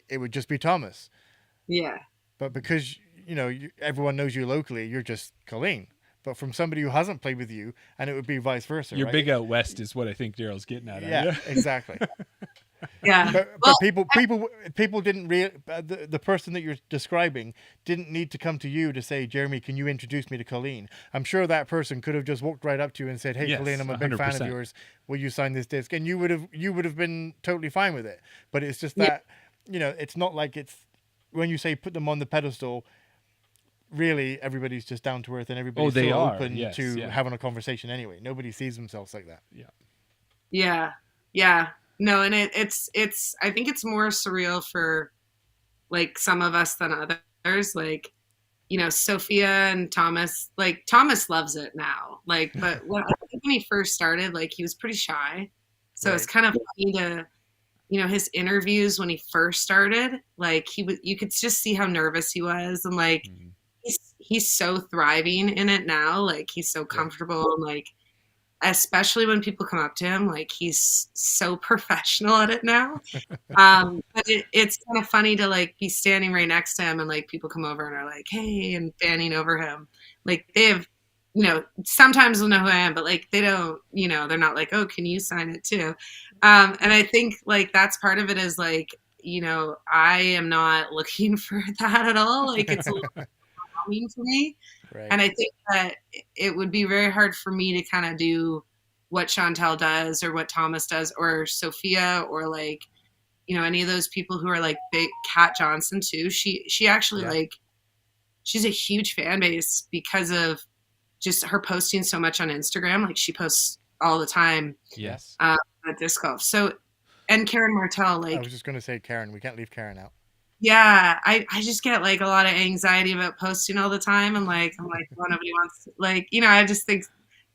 it would just be Thomas. Yeah. But because everyone knows you locally, you're just Colleen. But from somebody who hasn't played with you, and it would be vice versa. You're right? big out west is what I think Daryl's getting at. Yeah, exactly. Yeah. But people didn't the person that you're describing didn't need to come to you to say, Jeremy, can you introduce me to Colleen? I'm sure that person could have just walked right up to you and said, hey, yes, Colleen, I'm a big 100%. Fan of yours. Will you sign this disc? And you would have been totally fine with it. But it's just that it's not like it's when you say put them on the pedestal. Really, everybody's just down to earth, and everybody's open to having a conversation anyway. Nobody sees themselves like that. Yeah. No, and it's. I think it's more surreal for like some of us than others. Like, Sophia and Thomas. Like Thomas loves it now. Like, but I think when he first started, like he was pretty shy. So it's kind of funny to. His interviews when he first started, like you could just see how nervous he was, and like he's so thriving in it now. Like he's so comfortable, and like especially when people come up to him, like he's so professional at it now. But it's kind of funny to like be standing right next to him, and like people come over and are like, "Hey," and fanning over him. Like they have. Sometimes they'll know who I am, but like they don't, they're not like, oh, can you sign it too? And I think like that's part of it is like, I am not looking for that at all. Like it's a little overwhelming for me. Right. And I think that it would be very hard for me to kind of do what Chantel does or what Thomas does or Sophia or like, any of those people who are like big. Kat Johnson too. She actually like, she's a huge fan base because of just her posting so much on Instagram. Like she posts all the time. Yes. At disc golf. So, and Karen Martell, like. I was just going to say Karen. We can't leave Karen out. Yeah. I just get like a lot of anxiety about posting all the time. And like, I'm like, well, nobody wants to, like, I just think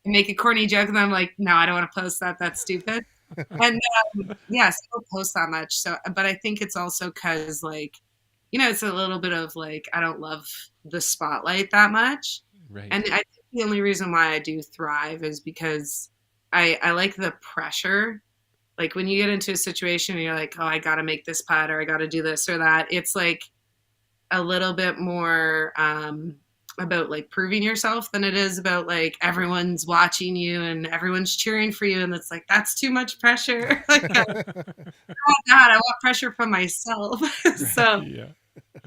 I make a corny joke and I'm like, no, I don't want to post that. That's stupid. And so I don't post that much. So, but I think it's also cause like, it's a little bit of like, I don't love the spotlight that much. Right. And I think the only reason why I do thrive is because I like the pressure. Like when you get into a situation and you're like, oh, I got to make this putt or I got to do this or that. It's like a little bit more about like proving yourself than it is about like everyone's watching you and everyone's cheering for you. And it's like, that's too much pressure. Like, oh God, I want pressure from myself. So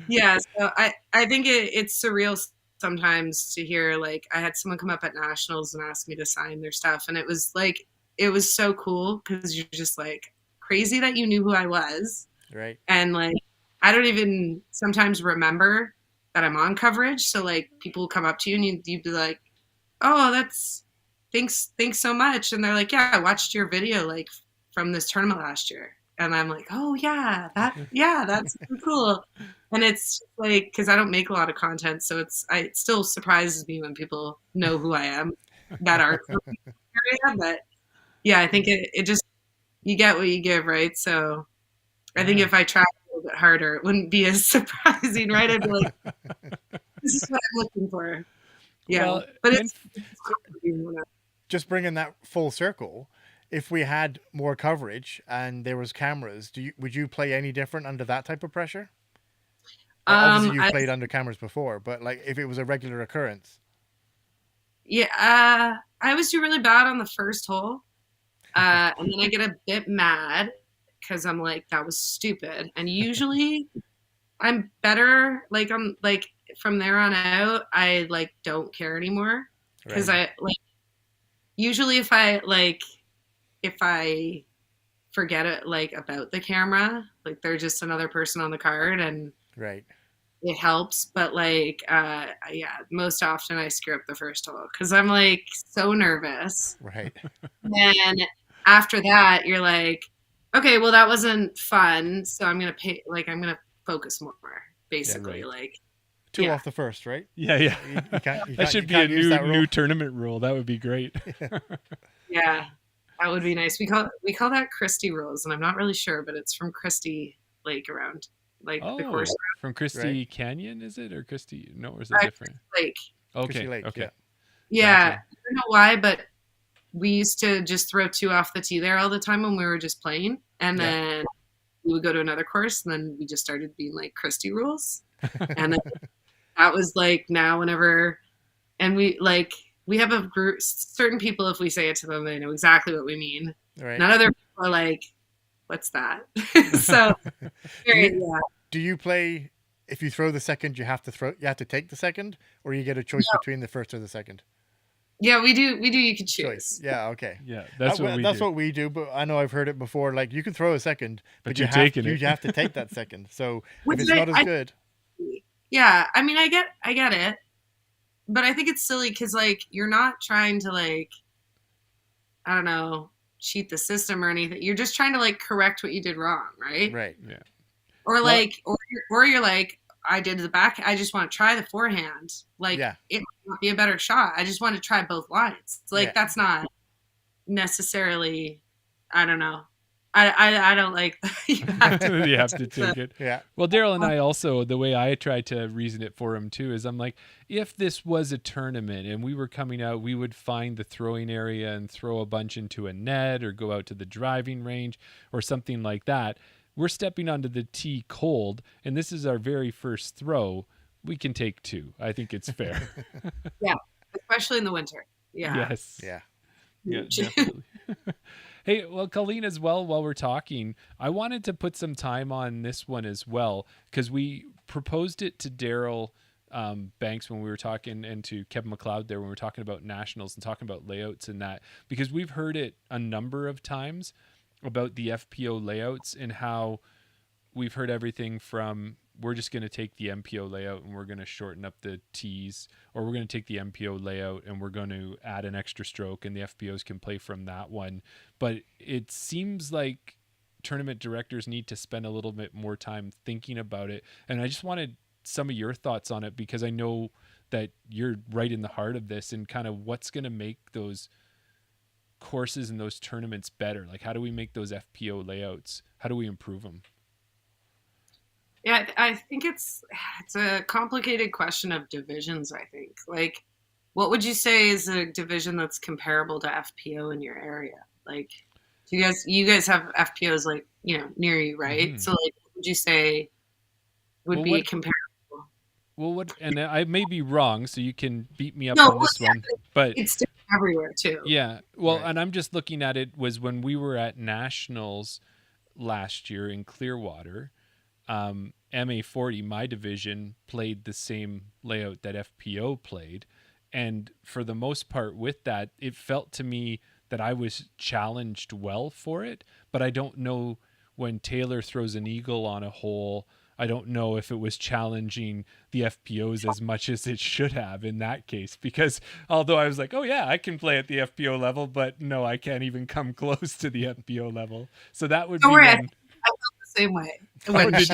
I think it's surreal sometimes to hear like I had someone come up at nationals and ask me to sign their stuff, and it was so cool because you're just like crazy that you knew who I was, right? And like I don't even sometimes remember that I'm on coverage, so like people will come up to you and you'd be like, oh, that's thanks so much, and they're like, yeah, I watched your video like from this tournament last year. And I'm like, oh yeah, that's cool. And it's like, because I don't make a lot of content, so it still surprises me when people know who I am that are area. But yeah, I think it just you get what you give, right? So I think if I tried a little bit harder, it wouldn't be as surprising, right? I'd be like, this is what I'm looking for. Yeah, Well, but and Just bringing that full circle, if we had more coverage and there was cameras, would you play any different under that type of pressure? Like, obviously, you've played under cameras before, but like if it was a regular occurrence. Yeah, I always do really bad on the first hole, and then I get a bit mad because I'm like, that was stupid. And usually, I'm better. Like I'm like from there on out, I like don't care anymore because Right. I like usually if I forget it like about the camera, like they're just another person on the card and Right. it helps. But like yeah, most often I screw up the first hole because I'm like so nervous. Right. And after that, you're like, okay, well that wasn't fun, so I'm gonna focus more, basically. Yeah, right. Like Two off the first, right? Yeah. That should be a new tournament rule. That would be great. Yeah, that would be nice. We call that Christie rules, and I'm not really sure, but it's from Christie Lake around like the course. From Christie right? Canyon, is it, or Christie? No, or is it different? Lake. Okay. Lake, okay. Yeah, Gotcha. I don't know why, but we used to just throw two off the tee there all the time when we were just playing, and then we would go to another course, and then we just started being like Christie rules, and then that was like now whenever, and we have a group, certain people, if we say it to them, they know exactly what we mean. Right. None other people are like, what's that? So do you play, if you throw the second, you have to take the second, or you get a choice between the first or the second? Yeah, we do. You can choose. Choice. Yeah. Okay. Yeah, that's what we do. But I know I've heard it before. Like you can throw a second, but you have to take that second. So if it's not as good. Yeah, I mean, I get it, but I think it's silly because like you're not trying to like, I don't know, cheat the system or anything. You're just trying to like correct what you did wrong, right? Right. Yeah. Or like, or you're like, I did the back. I just want to try the forehand. Like it might be a better shot. I just want to try both lines. Like that's not necessarily. I don't know. I don't like. You have to take it. Yeah. Well, Daryl and I also, the way I try to reason it for him too is I'm like, if this was a tournament and we were coming out, we would find the throwing area and throw a bunch into a net or go out to the driving range or something like that. We're stepping onto the tee cold, and this is our very first throw. We can take two. I think it's fair. Yeah, especially in the winter. Yeah. Yes. Yeah. Yeah, definitely. Hey, well, Colleen, as well, while we're talking, I wanted to put some time on this one as well, because we proposed it to Daryl Banks when we were talking, and to Kevin McLeod there when we were talking about nationals and talking about layouts and that, because we've heard it a number of times about the FPO layouts and how we've heard everything from we're just going to take the MPO layout and we're going to shorten up the tees, or we're going to take the MPO layout and we're going to add an extra stroke and the FPOs can play from that one. But it seems like tournament directors need to spend a little bit more time thinking about it. And I just wanted some of your thoughts on it, because I know that you're right in the heart of this and kind of what's going to make those courses and those tournaments better. Like, how do we make those FPO layouts? How do we improve them? Yeah, I think it's a complicated question of divisions. I think, like, what would you say is a division that's comparable to FPO in your area? Like, you guys have FPOs like near you, right? Mm-hmm. So, like, what would you say would be comparable? Well, what? And I may be wrong, so you can beat me up on this one. But it's different everywhere too. Yeah, well, and I'm just looking at it was when we were at nationals last year in Clearwater. MA40, my division, played the same layout that FPO played. And for the most part with that, it felt to me that I was challenged well for it. But I don't know, when Taylor throws an eagle on a hole, I don't know if it was challenging the FPOs as much as it should have in that case. Because although I was like, oh yeah, I can play at the FPO level, but no, I can't even come close to the FPO level. So that would be one. I felt the same way. I was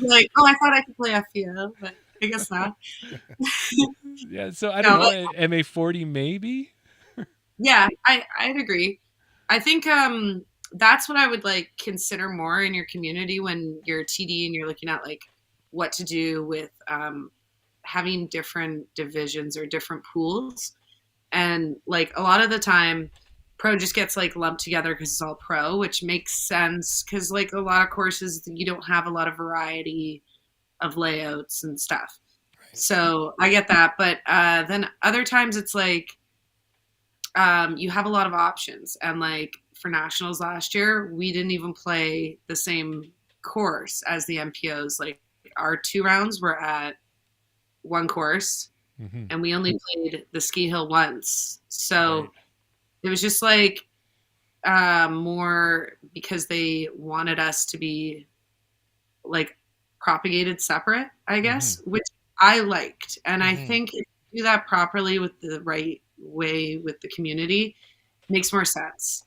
like, I thought I could play FPO, but I guess not. Yeah, so I don't know, MA40 maybe? Yeah, I'd agree. I think that's what I would like consider more in your community when you're TD and you're looking at like what to do with having different divisions or different pools. And like a lot of the time pro just gets like lumped together because it's all pro, which makes sense because like a lot of courses you don't have a lot of variety of layouts and stuff. Right. So I get that. But then other times it's like you have a lot of options. And like for nationals last year, we didn't even play the same course as the MPOs. Like our 2 rounds were at one course, and we only played the ski hill once. So it was just like more because they wanted us to be like propagated separate, I guess, which I liked. And I think if you do that properly with the right way with the community, it makes more sense.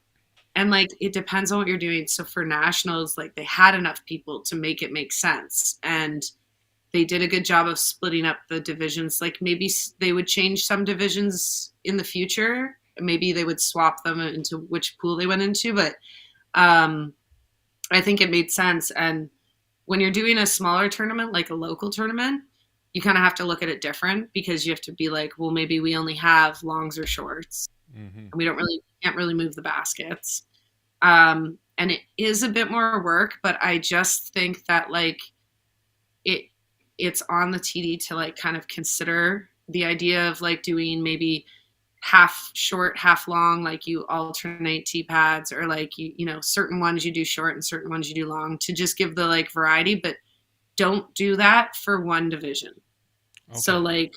And like it depends on what you're doing. So for nationals, like they had enough people to make it make sense, and they did a good job of splitting up the divisions. Like maybe they would change some divisions in the future. Maybe they would swap them into which pool they went into, but I think it made sense. And when you're doing a smaller tournament, like a local tournament, you kind of have to look at it different because you have to be like, well, maybe we only have longs or shorts, and we can't really move the baskets. And it is a bit more work, but I just think that like it's on the TD to like kind of consider the idea of like doing maybe half short, half long, like you alternate tee pads, or like you know, certain ones you do short and certain ones you do long, to just give the like variety, but don't do that for one division. Okay. So like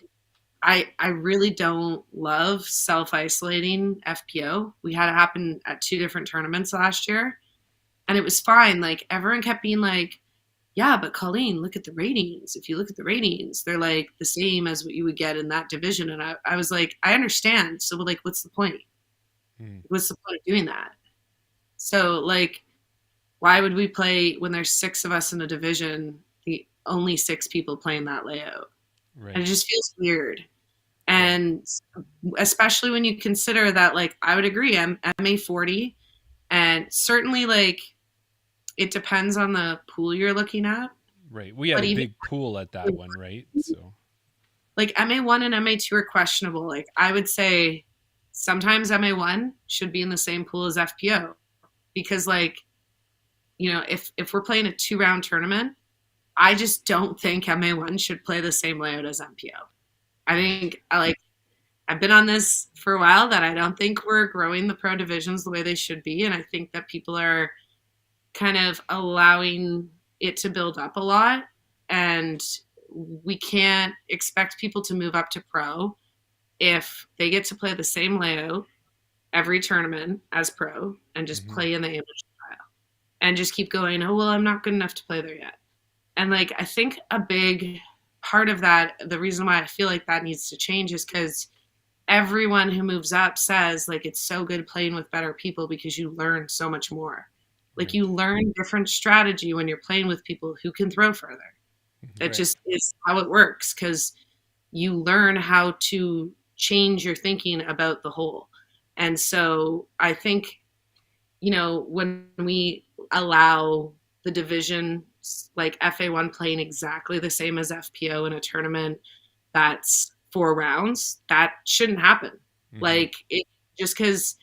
I really don't love self-isolating FPO. We had it happen at 2 different tournaments last year, and it was fine. Like everyone kept being like, yeah, but Colleen, look at the ratings. If you look at the ratings, they're like the same as what you would get in that division. And I was like, I understand. So like, what's the point? What's the point of doing that? So like, why would we play when there's 6 of us in a division, the only 6 people playing that layout? Right. And it just feels weird. And especially when you consider that, like, I would agree, I'm MA 40, and certainly like, it depends on the pool you're looking at. Right. We had a big pool at that one, right? So like MA1 and MA2 are questionable. Like I would say sometimes MA1 should be in the same pool as FPO, because like, you know, if we're playing a 2-round tournament, I just don't think MA1 should play the same layout as MPO. I think I've been on this for a while that I don't think we're growing the pro divisions the way they should be. And I think that people are kind of allowing it to build up a lot, and we can't expect people to move up to pro if they get to play the same layout every tournament as pro and just play in the amateur style and just keep going, oh well, I'm not good enough to play there yet. And like I think a big part of that, the reason why I feel like that needs to change, is because everyone who moves up says like it's so good playing with better people because you learn so much more. Like you learn different strategy when you're playing with people who can throw further. That just is how it works, because you learn how to change your thinking about the hole. And so I think, you know, when we allow the division like FA1 playing exactly the same as FPO in a tournament that's 4 rounds, that shouldn't happen. Like it just because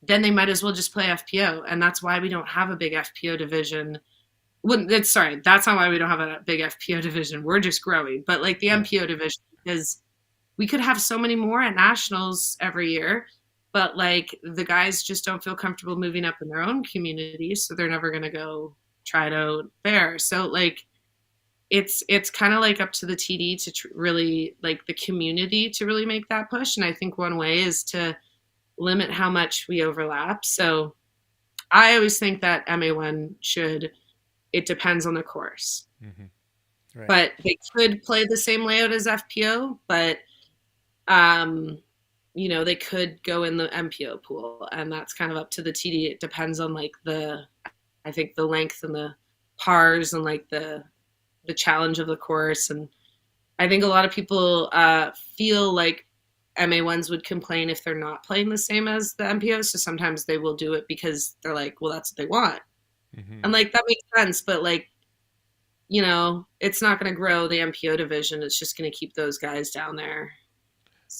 then they might as well just play FPO. And that's why we don't have a big FPO division. Well, that's not why we don't have a big FPO division. We're just growing. But like the MPO division, because we could have so many more at nationals every year, but like the guys just don't feel comfortable moving up in their own communities. So they're never going to go try it out there. So like, it's kind of like up to the TD to really like the community to really make that push. And I think one way is to limit how much we overlap. So I always think that MA1 it depends on the course. Right. But they could play the same layout as FPO, but you know, they could go in the MPO pool, and that's kind of up to the TD. It depends on like I think the length and the pars and like the challenge of the course. And I think a lot of people feel like MA1s would complain if they're not playing the same as the MPOs. So sometimes they will do it because they're like, well, that's what they want. And like, that makes sense. But like, you know, it's not going to grow the MPO division. It's just going to keep those guys down there.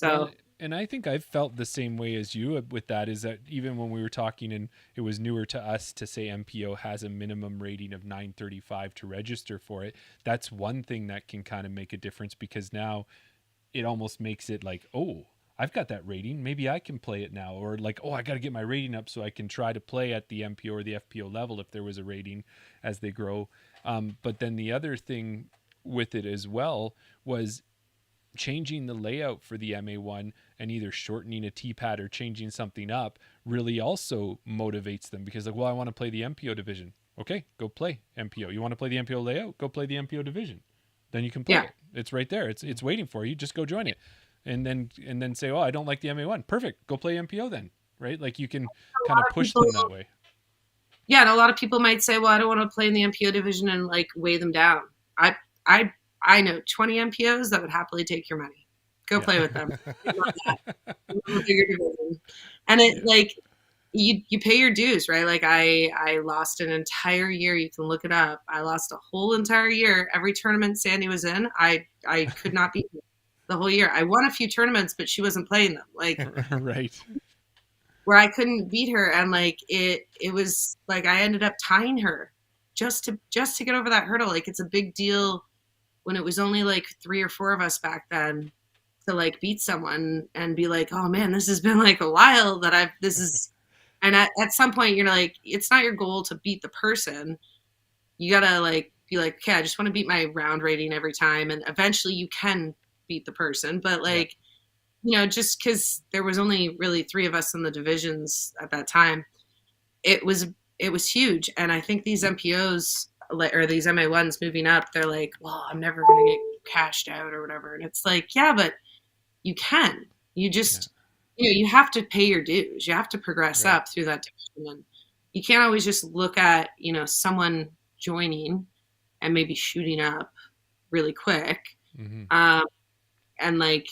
Well, So and I think I've felt the same way as you with that, is that even when we were talking and it was newer to us to say MPO has a minimum rating of 935 to register for it, that's one thing that can kind of make a difference, because now it almost makes it like, oh, I've got that rating, maybe I can play it now. Or like, oh, I got to get my rating up so I can try to play at the MPO or the FPO level if there was a rating as they grow. But then the other thing with it as well was changing the layout for the MA1 and either shortening a T-pad or changing something up really also motivates them, because like, well, I want to play the MPO division. Okay, go play MPO. You want to play the MPO layout? Go play the MPO division. Then you can play yeah, it. It's right there. It's waiting for you. Just go join it. And then say, "Oh, I don't like the MA1." Perfect. Go play MPO then. Right? Like you can kind of push them that way. yeah, and a lot of people might say, well, I don't want to play in the MPO division and like weigh them down. I I I know 20 MPOs that would happily take your money. Go play with them. And it like you pay your dues, right? Like I lost an entire year. You can look it up. I lost a whole entire year. Every tournament Sandy was in, I could not beat her the whole year. I won a few tournaments, but she wasn't playing them. Like Right. where I couldn't beat her, and like it was like I ended up tying her just to get over that hurdle. Like it's a big deal when it was only like 3 or 4 of us back then to like beat someone and be like, oh man, this has been like a while that this is, and at some point you're like, it's not your goal to beat the person. You gotta like be like, okay, I just want to beat my round rating every time, and eventually you can beat the person. But like, you know, just because there was only really 3 of us in the divisions at that time, it was huge. And I think these MPOs or these MA1s moving up, they're like, well, I'm never gonna get cashed out or whatever. And it's like, yeah, but you can. You just, you know, you have to pay your dues. You have to progress up through that division. And you can't always just look at, you know, someone joining and maybe shooting up really quick. And like,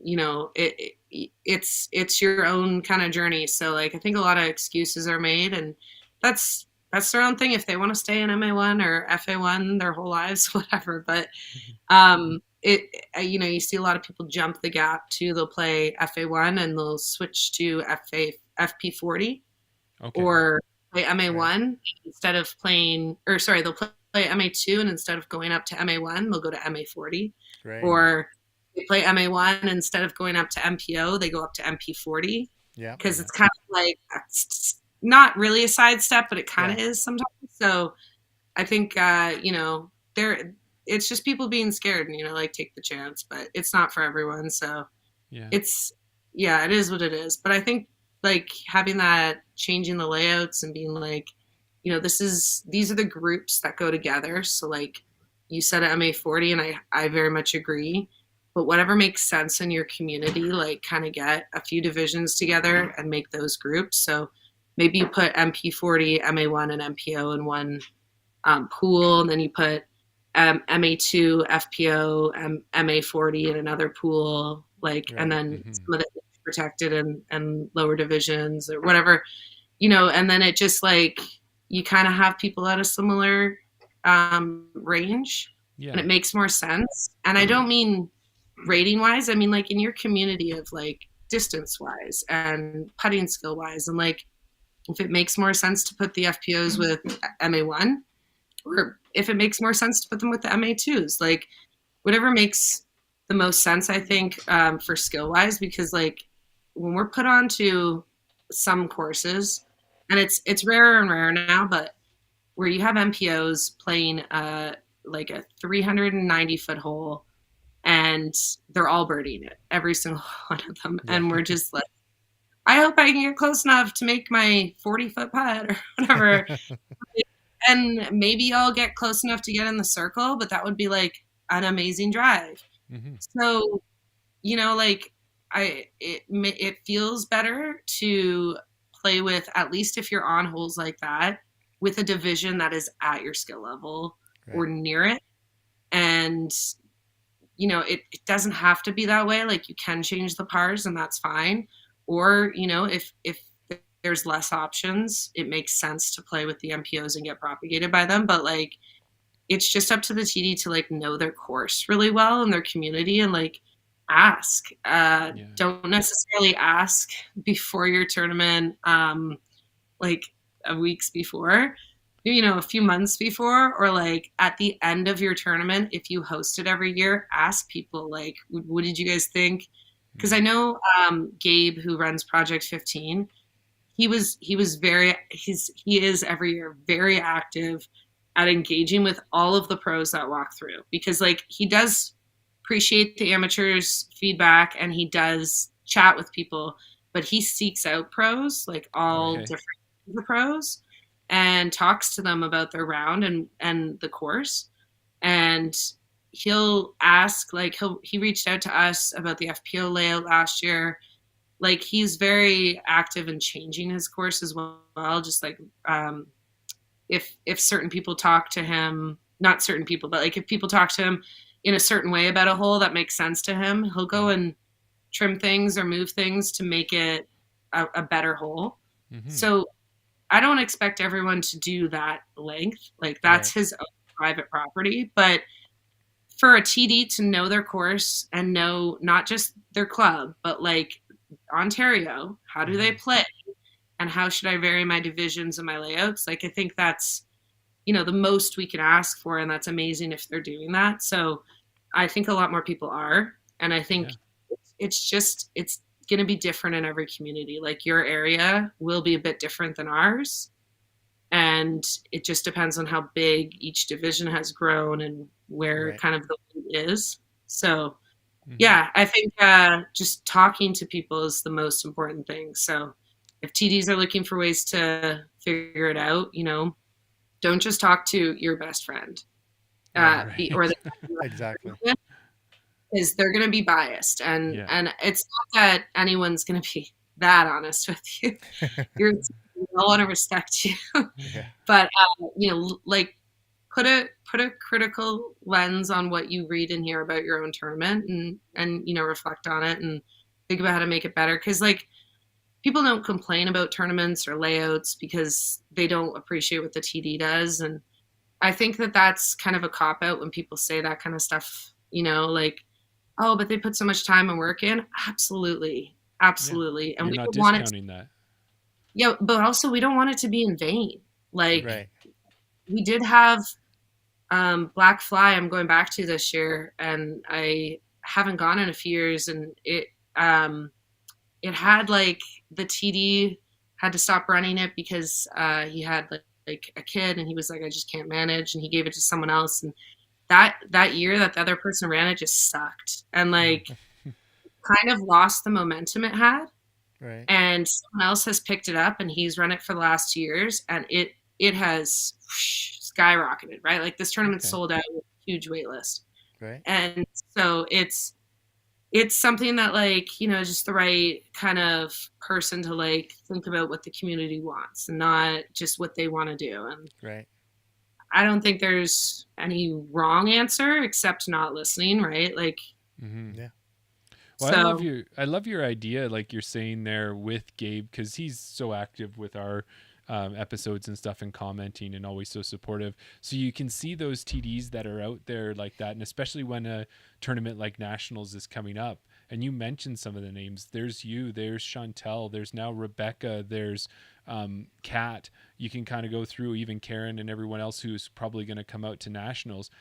you know, it's your own kind of journey. So like, I think a lot of excuses are made, and that's their own thing. If they want to stay in MA1 or FA1 their whole lives, whatever. But, you know, you see a lot of people jump the gap too. They'll play FA1 and they'll switch to FP40 or play MA1 instead of playing, or sorry, they'll play MA2, and instead of going up to MA1, they'll go to MA40. Or they play MA1 instead of going up to MPO, they go up to MP40. Yeah. Because it's kind of like, it's not really a sidestep, but it kind of is sometimes. So I think, you know, it's just people being scared and, you know, like take the chance, but it's not for everyone. So it is what it is. But I think like having that, changing the layouts and being like, you know, these are the groups that go together. So like you said at MA40, and I very much agree. But whatever makes sense in your community, like kind of get a few divisions together and make those groups. So maybe you put MP40, MA1, and MPO in one pool, and then you put MA2, FPO, MA40 in another pool, like, and then some of the protected and lower divisions or whatever, you know, and then it just like, you kind of have people at a similar range, and it makes more sense. And I don't mean rating wise, I mean like in your community of like distance wise and putting skill wise, and like if it makes more sense to put the FPOs with MA1, or if it makes more sense to put them with the MA2s, like whatever makes the most sense, I think, for skill wise, because like when we're put onto some courses, and it's rarer and rarer now, but where you have MPOs playing like a 390 foot hole, and they're all birdieing it, every single one of them. And we're just like, I hope I can get close enough to make my 40-foot putt or whatever. And maybe I'll get close enough to get in the circle, but that would be like an amazing drive. So, you know, like it feels better to play with, at least if you're on holes like that, with a division that is at your skill level or near it. And you know, it doesn't have to be that way. Like you can change the pars, and that's fine. Or, you know, if there's less options, it makes sense to play with the MPOs and get propagated by them. But like, it's just up to the TD to like know their course really well and their community and like ask. Don't necessarily ask before your tournament, like weeks before, a few months before, or like at the end of your tournament. If you host it every year, ask people like, what did you guys think? Because I know Gabe, who runs Project 15, he is every year very active at engaging with all of the pros that walk through, because like he does appreciate the amateurs feedback and he does chat with people, but he seeks out pros, like all different the pros, and talks to them about their round and the course. And he'll ask, like he reached out to us about the FPO layout last year. Like he's very active in changing his course as well. Just like if certain people talk to him, not certain people, but like if people talk to him in a certain way about a hole that makes sense to him, he'll go and trim things or move things to make it a better hole. Mm-hmm. So I don't expect everyone to do that length. Like that's his own private property. But for a TD to know their course and know not just their club, but like Ontario, how do they play? And how should I vary my divisions and my layouts? Like, I think that's, the most we can ask for. And that's amazing if they're doing that. So I think a lot more people are. And I think it's going to be different in every community. Like your area will be a bit different than ours. And it just depends on how big each division has grown and where kind of the lead is. So I think just talking to people is the most important thing. So if TDs are looking for ways to figure it out, don't just talk to your best friend or the exactly, because they're going to be biased, and it's not that anyone's going to be that honest with you. We all want to respect you, but like put a critical lens on what you read and hear about your own tournament, and reflect on it and think about how to make it better. Because like people don't complain about tournaments or layouts because they don't appreciate what the TD does, and I think that that's kind of a cop out when people say that kind of stuff. Like, oh, but they put so much time and work in. Absolutely, and you're we not don't want discounting that. Yeah, but also we don't want it to be in vain. Like we did have Black Fly. I'm going back to this year, and I haven't gone in a few years, and it had like the TD had to stop running it because he had like a kid, and he was like, I just can't manage, and he gave it to someone else, and that year that the other person ran it just sucked, and like kind of lost the momentum it had. Right. And someone else has picked it up, and he's run it for the last 2 years, and it has skyrocketed, right? Like this tournament sold out with a huge wait list. Right. And so it's something that like, just the right kind of person to like think about what the community wants and not just what they want to do. And I don't think there's any wrong answer except not listening, right? Like, Well, so, I love your idea, like you're saying there with Gabe, because he's so active with our episodes and stuff and commenting and always so supportive. So you can see those TDs that are out there like that, and especially when a tournament like Nationals is coming up. And you mentioned some of the names. There's you, there's Chantel, there's now Rebecca, there's Kat. You can kind of go through even Karen and everyone else who's probably going to come out to Nationals.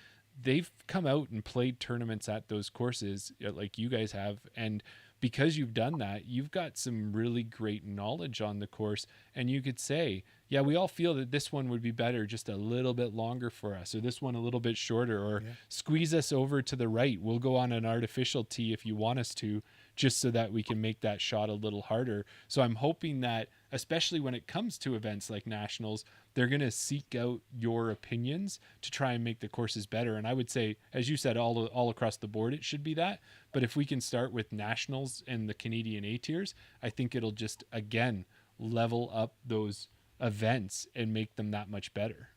They've come out and played tournaments at those courses like you guys have. And because you've done that, you've got some really great knowledge on the course. And you could say, yeah, we all feel that this one would be better just a little bit longer for us, or this one a little bit shorter, or squeeze us over to the right. We'll go on an artificial tee if you want us to, just so that we can make that shot a little harder. So I'm hoping that, especially when it comes to events like Nationals, they're going to seek out your opinions to try and make the courses better. And I would say, as you said, all across the board, it should be that. But if we can start with Nationals and the Canadian A tiers, I think it'll just, again, level up those events and make them that much better.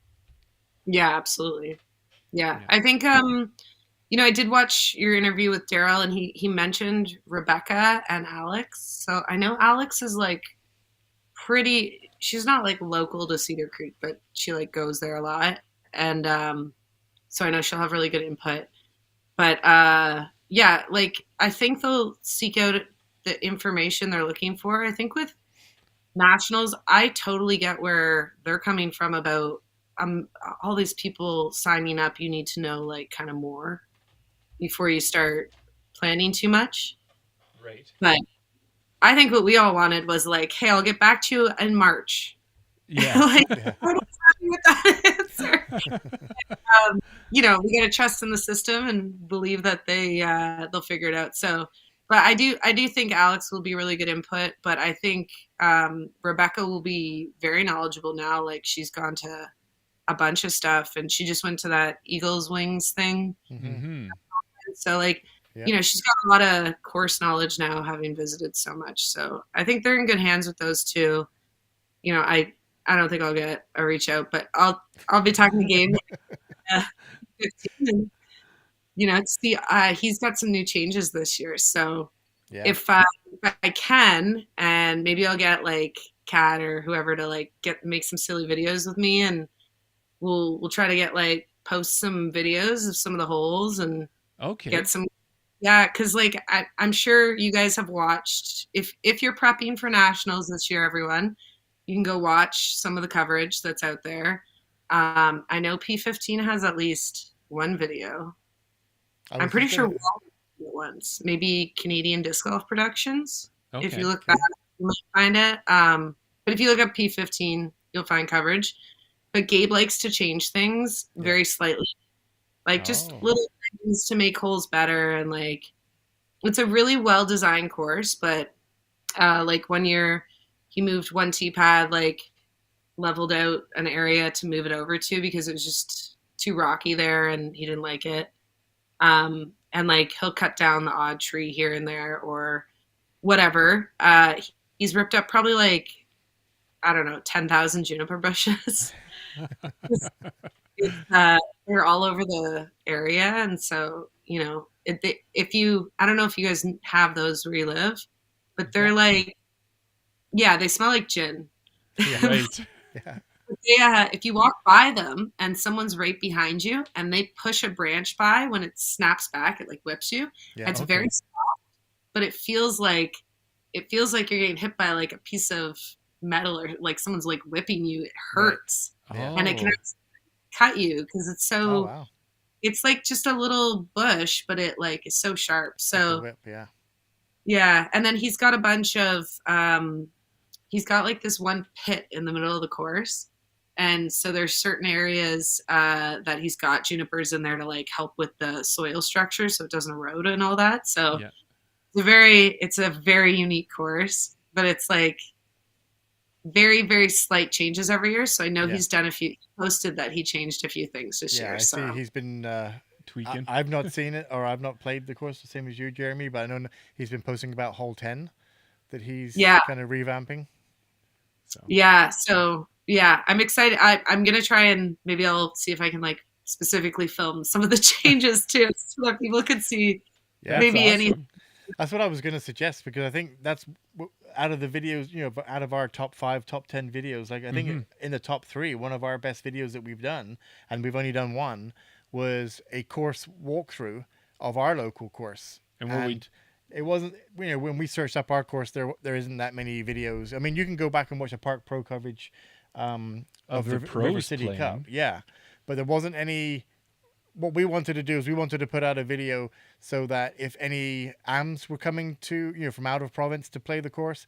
Yeah, absolutely. Yeah. I think, I did watch your interview with Daryl, and he mentioned Rebecca and Alex. So I know Alex is like she's not like local to Cedar Creek, but she like goes there a lot. And so I know she'll have really good input. But yeah, like I think they'll seek out the information they're looking for. I think with nationals, I totally get where they're coming from about all these people signing up. You need to know like kind of more before you start planning too much. Right. But I think what we all wanted was like, hey, I'll get back to you in March. Yeah. Like, Yeah. I'm not happy with that answer. You know, we got to trust in the system and believe that they'll figure it out. So, but I do think Alex will be really good input. But I think Rebecca will be very knowledgeable now. Like she's gone to a bunch of stuff, and she just went to that Eagles Wings thing. Mm-hmm. So like, Yeah. you know, she's got a lot of course knowledge now, having visited so much. So I think they're in good hands with those two. You know, I don't think I'll get a reach out, but I'll be talking to Gabe. 15, and, you know, it's he's got some new changes this year. So Yeah. if I can, and maybe I'll get like Kat or whoever to like make some silly videos with me, and we'll try to get like post some videos of some of the holes and Okay. get some. Yeah, because like I'm sure you guys have watched. If you're prepping for nationals this year, everyone, you can go watch some of the coverage that's out there. I know P15 has at least one video. I'm pretty sure one once. Maybe Canadian Disc Golf Productions. Okay. If you look that up, you might find it. But if you look up P15, you'll find coverage. But Gabe likes to change things very slightly, like just little things to make holes better. And like, it's a really well designed course. But like 1 year, he moved one tee pad, like leveled out an area to move it over to because it was just too rocky there and he didn't like it. And like he'll cut down the odd tree here and there or whatever. He's ripped up probably like, I don't know, 10,000 juniper bushes. They're all over the area. And so, you know, I don't know if you guys have those where you live, but they're like, yeah, they smell like gin. Yeah. Right. Yeah. If you walk by them and someone's right behind you and they push a branch by, when it snaps back, it like whips you. Yeah. It's very soft, but it feels like you're getting hit by like a piece of metal or like someone's like whipping you. It hurts. Right. And it can cut you because it's so. Oh, wow. It's like just a little bush, but it like is so sharp. So Whip, yeah. Yeah, and then he's got a bunch of he's got like this one pit in the middle of the course. And so there's certain areas that he's got junipers in there to like help with the soil structure so it doesn't erode and all that. So it's a very unique course, but it's like very, very slight changes every year. So I know he's done he posted that he changed a few things this year. I see he's been tweaking. I've not seen it or I've not played the course the same as you, Jeremy, but I know he's been posting about hole 10 that he's kind of revamping. So I'm excited. I'm gonna try and maybe I'll see if I can like specifically film some of the changes too, so that people could see maybe any. That's what I was gonna suggest because I think that's out of the videos, you know, out of our top 5, top 10 videos. Like I think in the top 3, one of our best videos that we've done, and we've only done one, was a course walkthrough of our local course. And it wasn't, you know, when we searched up our course, there isn't that many videos. I mean, you can go back and watch a Park Pro coverage of the River City Cup. Yeah. But there wasn't any. What we wanted to do is we wanted to put out a video so that if any AMs were coming to, you know, from out of province to play the course,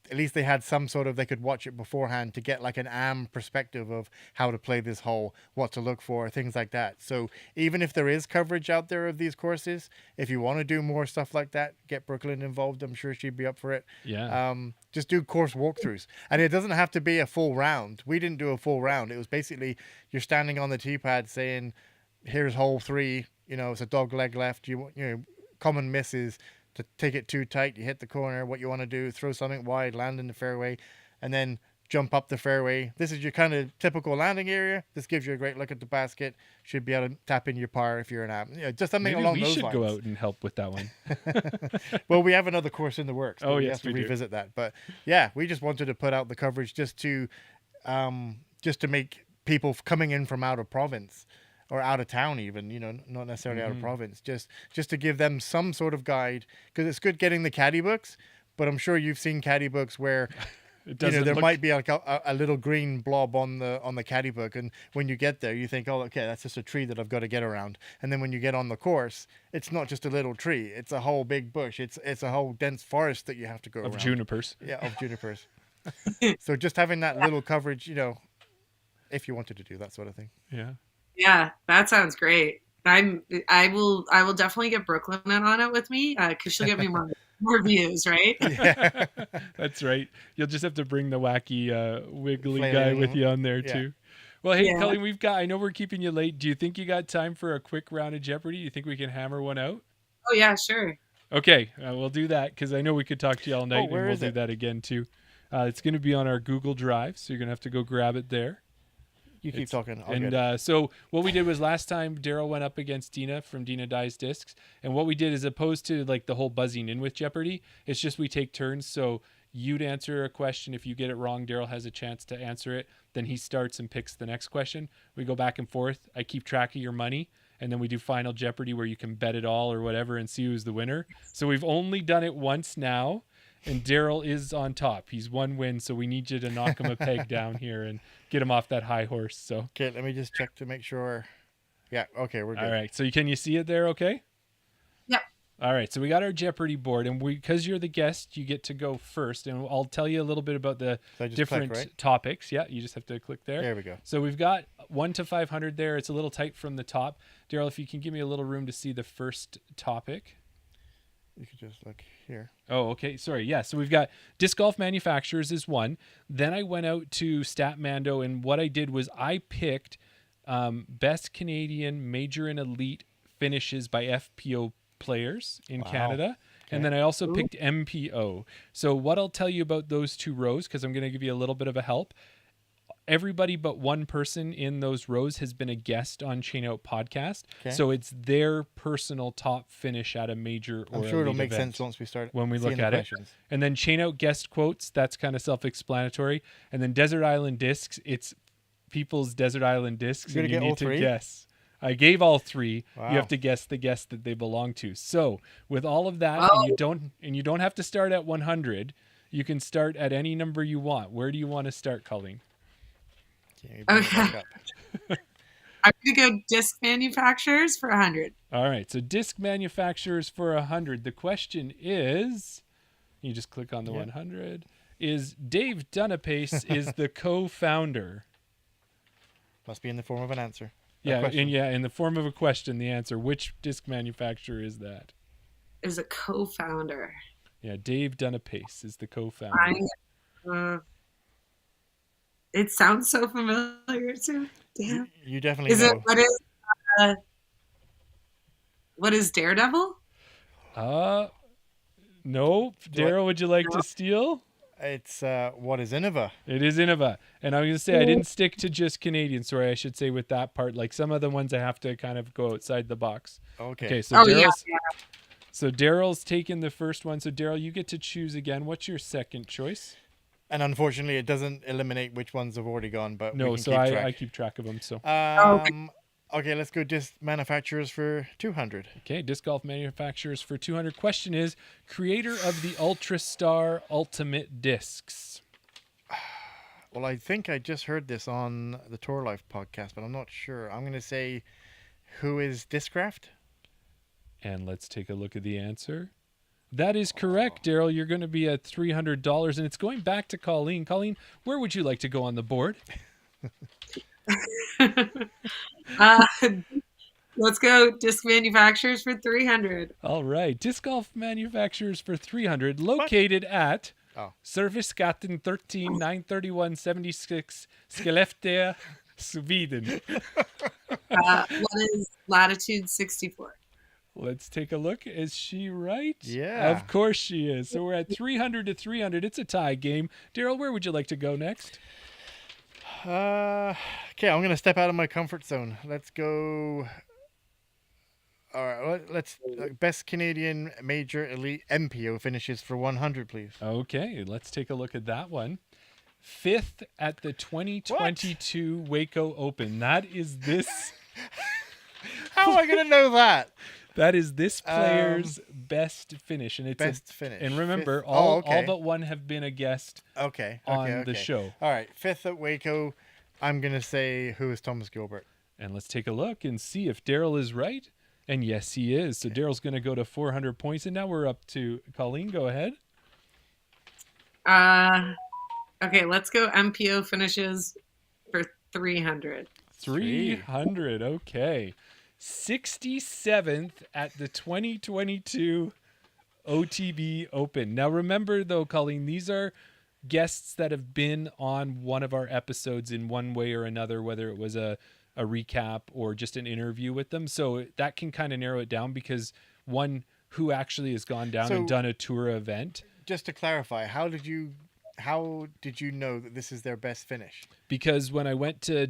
at least they had some sort of, they could watch it beforehand to get like an AM perspective of how to play this hole, what to look for, things like that. So even if there is coverage out there of these courses, if you want to do more stuff like that, get Brooklyn involved. I'm sure she'd be up for it. Yeah. Just do course walkthroughs. And it doesn't have to be a full round. We didn't do a full round. It was basically you're standing on the tee pad saying, here's hole 3, you know, it's a dog leg left. You know, common misses to take it too tight. You hit the corner. What you want to do, throw something wide, land in the fairway, and then jump up the fairway. This is your kind of typical landing area. This gives you a great look at the basket. Should be able to tap in your par if you're an app. You know, just something along those lines. Maybe we should go out and help with that one. Well, we have another course in the works. Oh, we yes, have to we revisit that. But yeah, we just wanted to put out the coverage just to make people coming in from out of province or out of town even, not necessarily out of Mhm. province, just to give them some sort of guide, because it's good getting the caddy books, but I'm sure you've seen caddy books where It doesn't there look... might be like a little green blob on the caddy book, and when you get there you think, oh, okay, that's just a tree that I've got to get around, and then when you get on the course, it's not just a little tree, it's a whole big bush, it's a whole dense forest that you have to go of around. junipers. Yeah, of junipers. So just having that little coverage, if you wanted to do that sort of thing. Yeah. Yeah, that sounds great. I will definitely get Brooklyn in on it with me because she'll get me more views, right? Yeah. That's right. You'll just have to bring the wacky wiggly guy Flailing. with you on there Yeah. too. Well, hey, Yeah. Colleen, I know we're keeping you late. Do you think you got time for a quick round of Jeopardy? Do you think we can hammer one out? Oh yeah, sure. Okay, we'll do that because I know we could talk to you all night, and where we'll is do it? that again too. It's going to be on our Google Drive, so you're going to have to go grab it there. You keep talking. I'll And get it. so what we did was last time Daryl went up against Dina from Dina Dies Discs, and what we did is, opposed to like the whole buzzing in with Jeopardy, it's just we take turns. So you'd answer a question. If you get it wrong, Daryl has a chance to answer it. Then he starts and picks the next question. We go back and forth. I keep track of your money, and then we do Final Jeopardy where you can bet it all or whatever and see who's the winner. So we've only done it once now, and Daryl is on top. He's one win, so we need you to knock him a peg down here and get him off that high horse. So Okay, let me just check to make sure. Yeah, okay, we're good. all right. So can you see it there? Okay. Yep. All right. So we got our Jeopardy board, and because you're the guest, you get to go first, and I'll tell you a little bit about the So I just different click, right? topics. Yeah, you just have to click there. There we go. So we've got 1 to 500 there. It's a little tight from the top. Daryl, if you can give me a little room to see the first topic. You could just look here. Oh, okay. Sorry. Yeah. So we've got disc golf manufacturers is one. Then I went out to Statmando, and what I did was I picked best Canadian major and elite finishes by FPO players in Wow. Canada. And then I also picked MPO. So what I'll tell you about those two rows, because I'm going to give you a little bit of a help. Everybody but one person in those rows has been a guest on Chain Out Podcast. Okay. So it's their personal top finish at a major or I'm sure it'll elite make event sense once we start when we seeing look the at it. questions. And then Chain Out guest quotes, that's kind of self-explanatory. And then Desert Island Discs, it's people's Desert Island Discs, You're and gonna you get need all to three? guess. I gave all three. Wow. You have to guess the guest that they belong to. So with all of that, Oh. and you don't have to start at 100. You can start at any number you want. Where do you want to start, Colleen? Okay, bring it back up. I'm gonna go disc manufacturers for 100. All right. So disc manufacturers for 100. The question is, you just click on the 100. Is Dave Dunapace is the co-founder? Must be in the form of an answer. A Yeah, question. in the form of a question, the answer. Which disc manufacturer is that? Is a co-founder. Yeah, Dave Dunapace is the co-founder. It sounds so familiar too. Damn. You definitely Is know. it what is Daredevil? No. Daryl, would you like to steal? It's what is Innova? It is Innova. And I'm going to say I didn't stick to just Canadian. Sorry, I should say with that part. Like some of the ones I have to kind of go outside the box. Okay. Okay, so Oh Daryl's yeah. So Daryl's taken the first one. So Daryl, you get to choose again. What's your second choice? And unfortunately, it doesn't eliminate which ones have already gone, but No, we can so keep track. I keep track of them. So Okay, let's go disc manufacturers for 200. okay, disc golf manufacturers for 200. Question is, creator of the Ultra Star Ultimate Discs. Well, I think I just heard this on the Tour Life podcast, but I'm not sure. I'm going to say, who is Discraft? And let's take a look at the answer. That is correct, Daryl. You're going to be at $300, and it's going back to Colleen. Colleen, where would you like to go on the board? Let's go disc manufacturers for 300. All right, disc golf manufacturers for 300, located at Servicegaten 13 931 76 Skellefteå, Sweden. What is latitude 64? Let's take a look. Is she right? Yeah. Of course she is. So we're at 300 to 300. It's a tie game. Daryl, where would you like to go next? Okay, I'm going to step out of my comfort zone. Let's go. All right, let's best Canadian major elite MPO finishes for 100, please. Okay, let's take a look at that one. 5th at the 2022 Waco Open. That is this How am I going to know that? That is this player's best finish, and it's Best finish. And remember, Fifth. all Okay. but one have been a guest on the show. All right, fifth at Waco. I'm going to say, who is Thomas Gilbert? And let's take a look and see if Daryl is right. And yes, he is. So Daryl's going to go to 400 points, and now we're up to Colleen. Go ahead. Okay, let's go MPO finishes for 300. 300. Okay. 67th at the 2022 OTB Open. Now remember though, Colleen, these are guests that have been on one of our episodes in one way or another, whether it was a recap or just an interview with them. So that can kind of narrow it down, because one who actually has gone down and done a tour event. Just to clarify, how did you know that this is their best finish? Because when I went to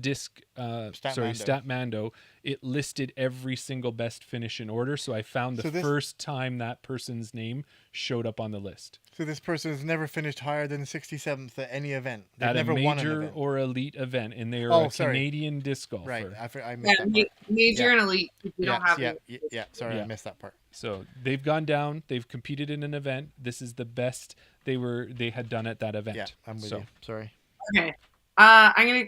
Statmando, it listed every single best finish in order. So I found the first time that person's name showed up on the list. So this person has never finished higher than 67th at any event. They've at never a won an major event. or elite event, and they are Canadian disc golfer. Right, I missed that part. Major and elite. We don't have Sorry, I missed that part. So they've gone down. They've competed in an event. This is the best they had done at that event. Yeah, I'm with you. Sorry. Okay. I'm gonna.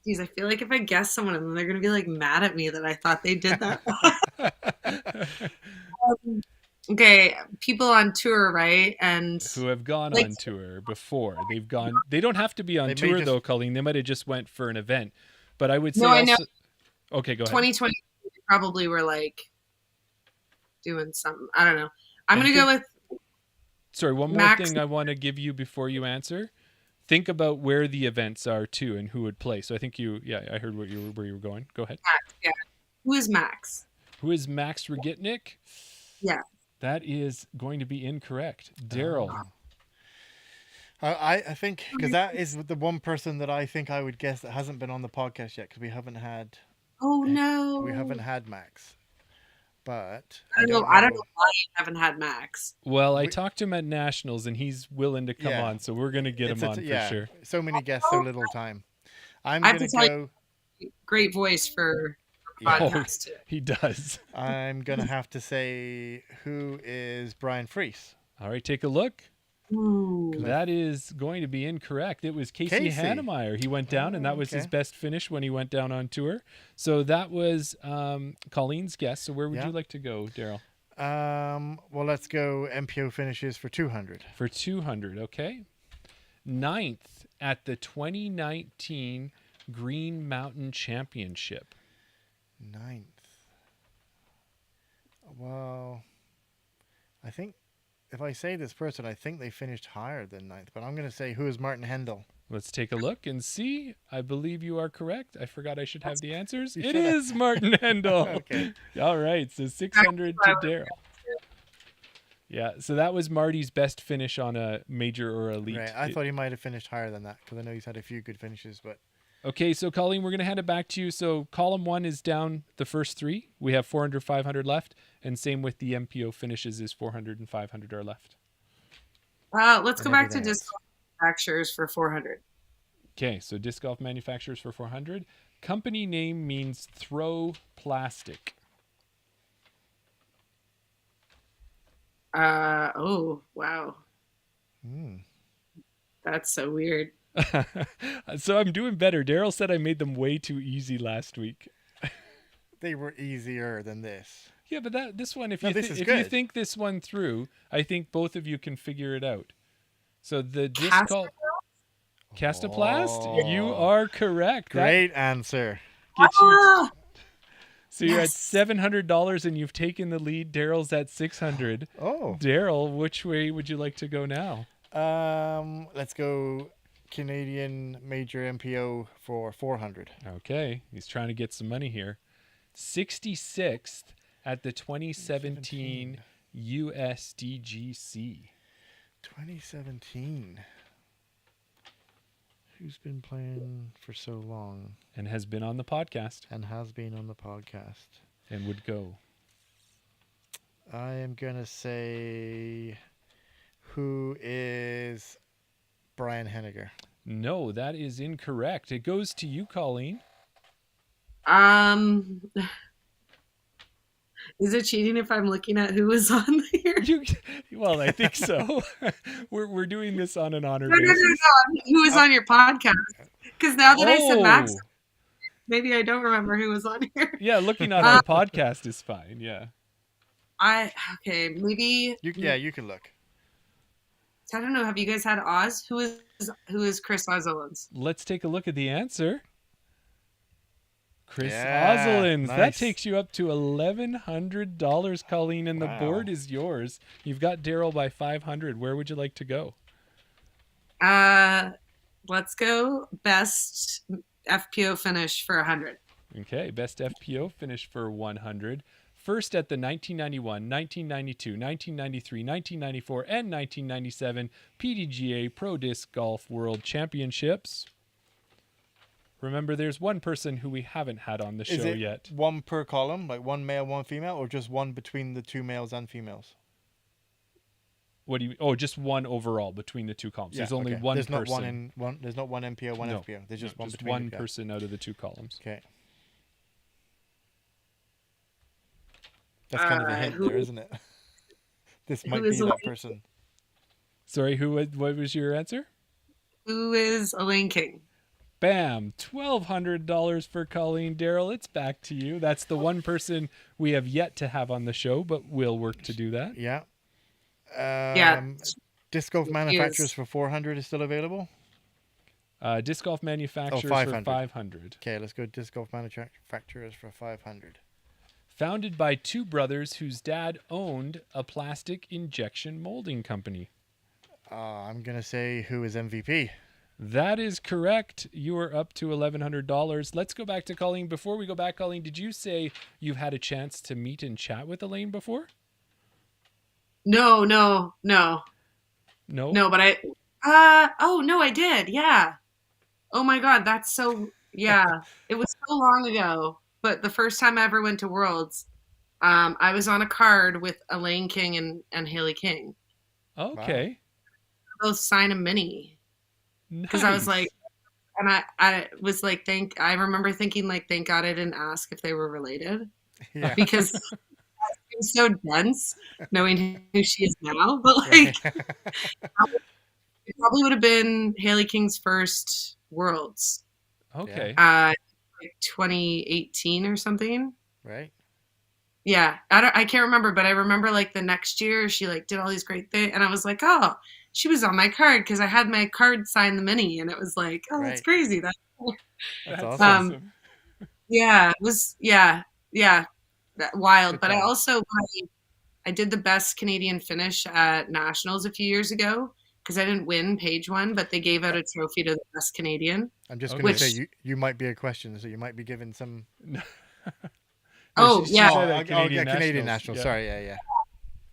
Geez, I feel like if I guess someone, then they're gonna be like mad at me that I thought they did that. Okay, people on tour, right? And who have gone on tour before. They've gone. They don't have to be on tour though, Colleen. They might have just went for an event. But I would say I know. Okay, go ahead. 2020 probably were like doing something. I don't know. I'm gonna go with. Sorry, one more thing I want to give you before you answer. Think about where the events are too, and who would play. So I think I heard where you were going. Go ahead. Yeah. Who is Max? Who is Max Regitnik? Yeah. That is going to be incorrect. Daryl. I think, because that is the one person that I think I would guess that hasn't been on the podcast yet, because we haven't had. Oh no. We haven't had Max. But I don't know why you haven't had Max. Well, I talked to him at Nationals, and he's willing to come on, so we're going to get him on for sure. So many guests, so little time. I'm going to go. Great voice for podcast. He does. I'm going to have to say, who is Brian Freese? All right, take a look. Ooh. That is going to be incorrect. It was Casey Hannemeyer. He went down, and that was his best finish when he went down on tour. So that was Colleen's guess. So where would you like to go, Daryl? Well, let's go MPO finishes for 200. For 200, okay. 9th at the 2019 Green Mountain Championship. 9th. Well, I think if I say this person, I think they finished higher than 9th, but I'm going to say, who is Martin Hendel? Let's take a look and see. I believe you are correct. I forgot I should have the answers. It is Martin Hendel. Okay. All right, so 600 to Daryl. Yeah, so that was Marty's best finish on a major or elite. Right, I thought he might have finished higher than that, because I know he's had a few good finishes, but... Okay, so Colleen, we're going to hand it back to you. So column 1 is down the first 3. We have 400, 500 left. And same with the MPO finishes is 400 and 500 are left. Let's go back to disc golf manufacturers for 400. Okay, so disc golf manufacturers for 400. Company name means throw plastic. Oh, wow. That's so weird. So I'm doing better. Daryl said I made them way too easy last week. They were easier than this. Yeah, but this one, if you think this one through, I think both of you can figure it out. So the disc golf Castoplast, you are correct. Great answer. So you're at $700 and you've taken the lead. Daryl's at $600. Oh, Daryl, which way would you like to go now? Let's go Canadian major MPO for 400. Okay, he's trying to get some money here. 66th at the 2017 USDGC. 2017. Who's been playing for so long? And has been on the podcast. And would go. I am going to say, who is Brian Henniger? No, that is incorrect. It goes to you, Colleen. Um, is it cheating if I'm looking at who was on here? Well, I think so. We're doing this on an honor No, no, no, basis. no. Who was on your podcast? Because now that I said Max, Oh, maybe I don't remember who was on here. yeah. Looking on Uh, our podcast is fine. Yeah. Maybe. You can look. I don't know. Have you guys had Oz? Who is Chris Oz Owens? Let's take a look at the answer. Chris Yeah, Ozelins. That nice. takes you up to $1,100, Colleen, and the Wow. board is yours. You've got Daryl by 500. Where would you like to go? Let's go best FPO finish for 100. Okay, best FPO finish for 100. First at the 1991, 1992, 1993, 1994, and 1997 PDGA Pro Disc Golf World Championships. Remember, there's one person who we haven't had on the show Is it yet. one per column, like one male, one female, or just one between the two males and females? What do you? Oh, just one overall between the two columns. There's only one There's person. There's not one MPO, one No, FPO. There's just no, one just between. one person out of the two columns. Okay. That's kind of a hint there, isn't it? This might be that person. Sorry, what was your answer? Who is Elaine King? Bam! $1,200 for Colleen. Daryl, it's back to you. That's the one person we have yet to have on the show, but we'll work to do that. Yeah. Yeah. Disc golf manufacturers for 400 is still available. Disc golf manufacturers 500. for 500. Okay, let's go disc golf manufacturers for 500. Founded by two brothers whose dad owned a plastic injection molding company. I'm gonna say who is MVP. That is correct. You are up to $1,100. Let's go back to Colleen. Before we go back, Colleen, did you say you've had a chance to meet and chat with Elaine before? No, No? but I did. Yeah. Oh my God. That's so, yeah. It was so long ago, but the first time I ever went to Worlds, I was on a card with Elaine King and Haley King. Okay. Wow. Both sign a mini. Because I was like, and I was like, I remember thinking like, thank God I didn't ask if they were related. Yeah. Because it was so dense knowing who she is now. But like, it probably would have been Haley King's first Worlds. Okay. Like 2018 or something. Right. Yeah. I can't remember, but I remember like the next year she like did all these great things. And I was like, oh, she was on my card because I had my card sign the mini. And it was like, oh, that's crazy. That's awesome. Yeah, it was, yeah, wild. But I also, I did the best Canadian finish at Nationals a few years ago because I didn't win page one, but they gave out a trophy to the best Canadian. I'm just going to say you might be a question, so you might be given some. Canadian National. Yeah. Sorry, yeah.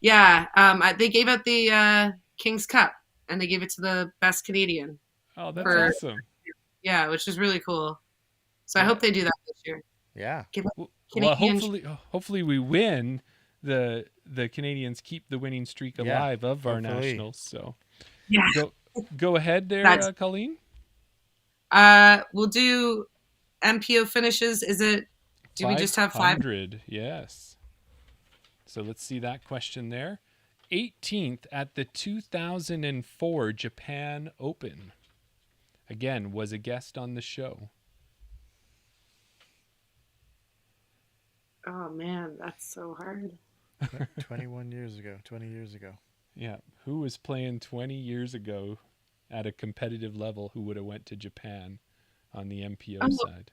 Yeah, they gave out the King's Cup, and they gave it to the best Canadian. Oh, that's awesome. Yeah, which is really cool. So I hope they do that this year. Yeah. Well, hopefully we win. The Canadians keep the winning streak alive of our nationals. So yeah, go ahead there, Colleen. We'll do MPO finishes. Is it? Do we just have 500? Yes. So let's see that question there. 18th at the 2004 Japan Open. Again, was a guest on the show. Oh man, that's so hard. 20 years ago. Yeah, who was playing 20 years ago at a competitive level who would have went to Japan on the MPO side?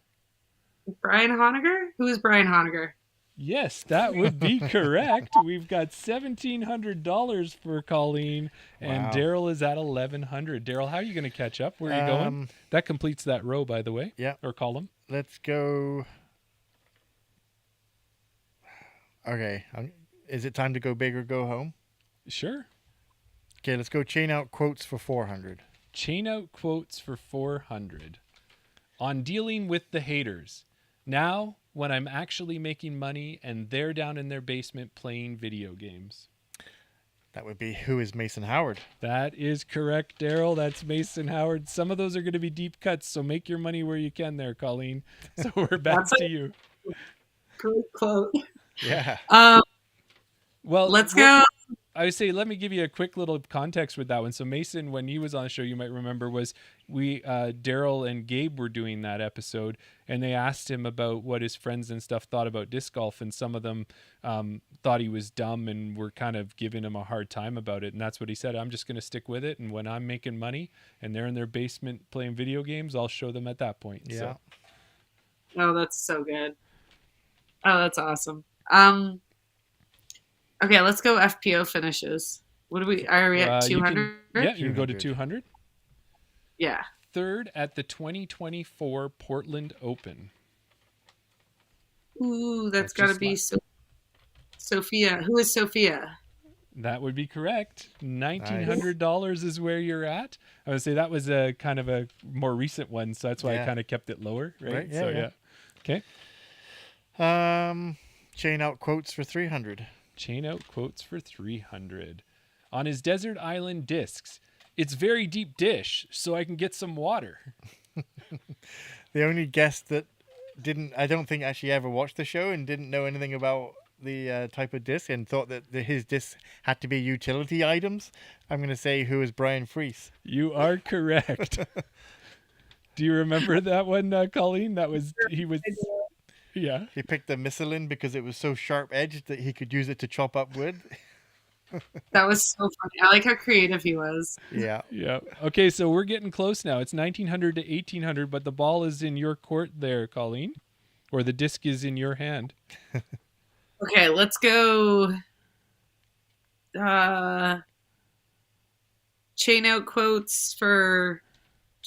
Brian Honegger? Who is Brian Honegger? Yes, that would be correct. We've got $1,700 for Colleen, and Daryl is at $1,100. Daryl, how are you going to catch up? Where are you going? That completes that row, by the way. Yeah. Or column. Let's go. Okay. Is it time to go big or go home? Sure. Okay, let's go chain out quotes for 400. Chain out quotes for 400. On dealing with the haters. Now, when I'm actually making money and they're down in their basement playing video games. That would be who is Mason Howard. That is correct, Daryl. That's Mason Howard. Some of those are going to be deep cuts, so make your money where you can there, Colleen. So we're back to you. Great quote. Yeah. Well, Let's go. I would say, let me give you a quick little context with that one. So Mason, when he was on the show, you might remember, was Daryl and Gabe were doing that episode, and they asked him about what his friends and stuff thought about disc golf, and some of them thought he was dumb and were kind of giving him a hard time about it. And that's what he said: I'm just going to stick with it, and when I'm making money and they're in their basement playing video games, I'll show them at that point. Yeah. So. Oh, that's so good. Oh, that's awesome. Okay, let's go FPO finishes. What are we at 200? Yeah, you can go to 200. Yeah. Third at the 2024 Portland Open. Ooh, that's got to be Sophia. Who is Sophia? That would be correct. $1,900 is where you're at. I would say that was a kind of a more recent one, so that's why I kind of kept it lower, right? Yeah, so yeah. Okay. Chain out quotes for 300. Chain out quotes for 300. On his desert island discs, it's very deep dish, so I can get some water. The only guest that I don't think actually ever watched the show and didn't know anything about the type of disc and thought that his discs had to be utility items. I'm going to say, who is Brian Freese? You are correct. Do you remember that one, Colleen? Yeah. He picked the Michelin because it was so sharp-edged that he could use it to chop up wood. That was so funny. I like how creative he was. Yeah. Yeah. Okay, so we're getting close now. It's 1900 to 1800, but the ball is in your court there, Colleen, or the disc is in your hand. Okay, let's go. Chain out quotes for.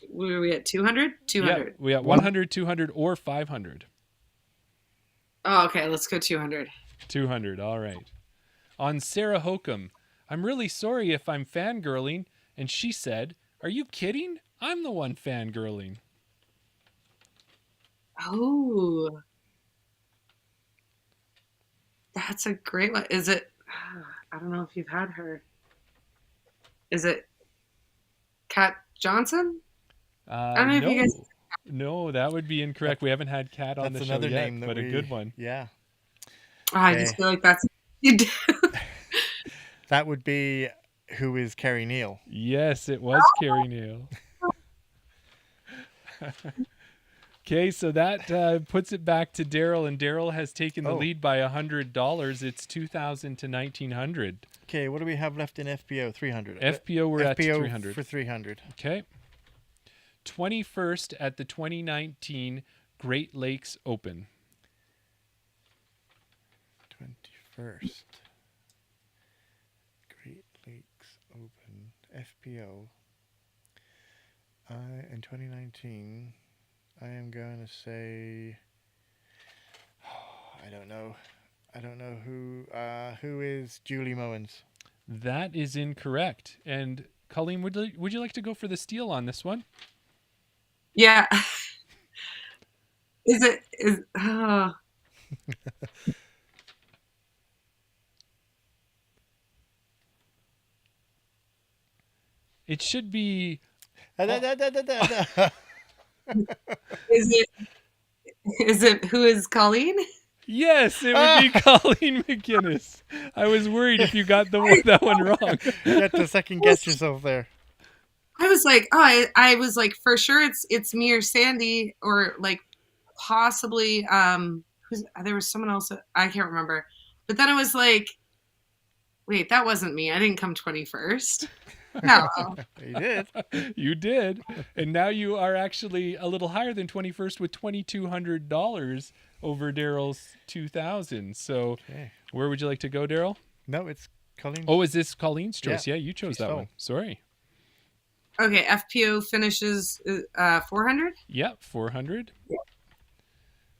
Where are we at? 200? 200. Yeah, we got 100, 200, or 500. Oh, okay. Let's go 200. 200. All right. On Sarah Hokum, I'm really sorry if I'm fangirling. And she said, are you kidding? I'm the one fangirling. Oh. That's a great one. Is it? I don't know if you've had her. Is it Kat Johnson? I don't know if you guys. No, that would be incorrect. We haven't had Kat on the show another yet, name but a good one. Yeah. I just feel like that's you do. That would be who is Kerry Neal. Yes, it was Kerry Neal. Okay, so that puts it back to Daryl, and Daryl has taken the lead by $100. It's 2,000 to 1,900. Okay, what do we have left in FPO? 300. FPO, we're at 300. For 300. Okay. 21st at the 2019 Great Lakes Open. 21st. Great Lakes Open. FPO. In 2019, I am going to say... I don't know. I don't know who is Julie Mowens. That is incorrect. And Colleen, would you like to go for the steal on this one? Yeah. It should be. Is it who is Colleen? Yes, it would be Colleen McInnes. I was worried if you got that one wrong. You had to second guess yourself there. I was like, I was like, for sure it's me or Sandy, or like possibly there was someone else I can't remember. But then I was like, wait, that wasn't me. I didn't come 21st. No. You did. You did. And now you are actually a little higher than 21st with $2,200 over Daryl's 2,000. So Where would you like to go, Daryl? No, it's Colleen. Oh, is this Colleen's choice? Yeah, you chose that one. Sorry. Okay, FPO finishes 400? Yep, 400.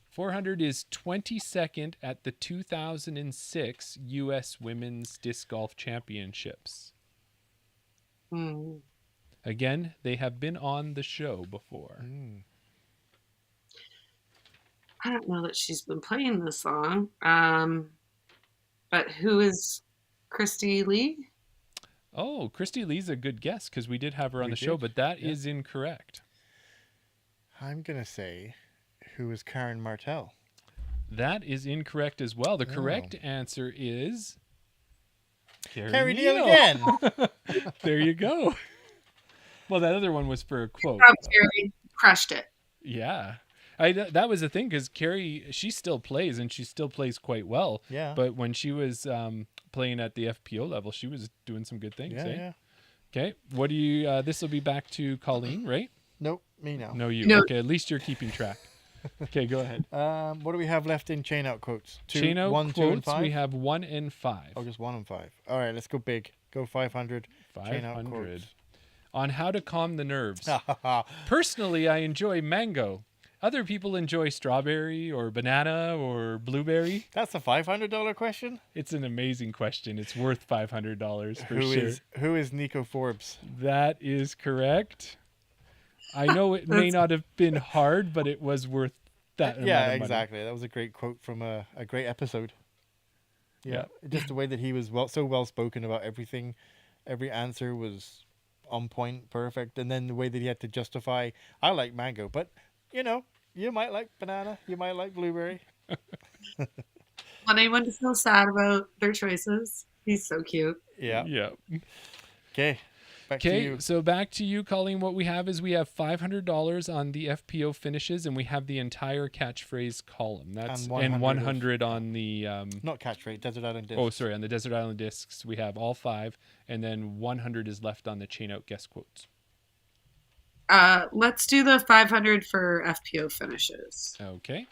400 is 22nd at the 2006 U.S. Women's Disc Golf Championships. Again, they have been on the show before. I don't know that she's been playing this song. But who is Christy Lee? Oh, Christy Lee's a good guess because we did have her on We the show, did, but that yeah. is incorrect. I'm going to say, who is Karen Martell? That is incorrect as well. The Oh. correct answer is Carrie Neal again. There you go. Well, that other one was for a quote. Carrie crushed it. Yeah. That was the thing because Carrie, she still plays and she still plays quite well. Yeah. But when she was playing at the FPO level, she was doing some good things. Yeah, eh? yeah. Okay. What do you? This will be back to Colleen, right? Nope, me now. No, you. No. Okay. At least you're keeping track. Okay, go ahead. What do we have left in chain out quotes? Chain out 1, quotes. 2, and 5? We have 1 and 5. Oh, just 1 and 5. All right, let's go big. Go 500. Chain out 500. quotes. On how to calm the nerves. Personally, I enjoy mango. Other people enjoy strawberry or banana or blueberry. That's a $500 question. It's an amazing question. It's worth $500 for sure. Who is Nico Forbes? That is correct. I know it may not have been hard, but it was worth that amount Yeah, of money. exactly. That was a great quote from a great episode. Yeah. Just the way that he was so well spoken about everything. Every answer was on point, perfect. And then the way that he had to justify, I like mango, but you might like banana, you might like blueberry. Want anyone to feel sad about their choices? He's so cute. Yeah. Yeah. Okay. Back to you. So back to you, Colleen. What we have is we have $500 on the FPO finishes, and we have the entire catchphrase column. That's And 100 on the Not catchphrase, Desert Island Discs. Oh, sorry, on the Desert Island Discs. We have all 5, and then 100 is left on the chain out guest quotes. Let's do the 500 for FPO finishes. Okay.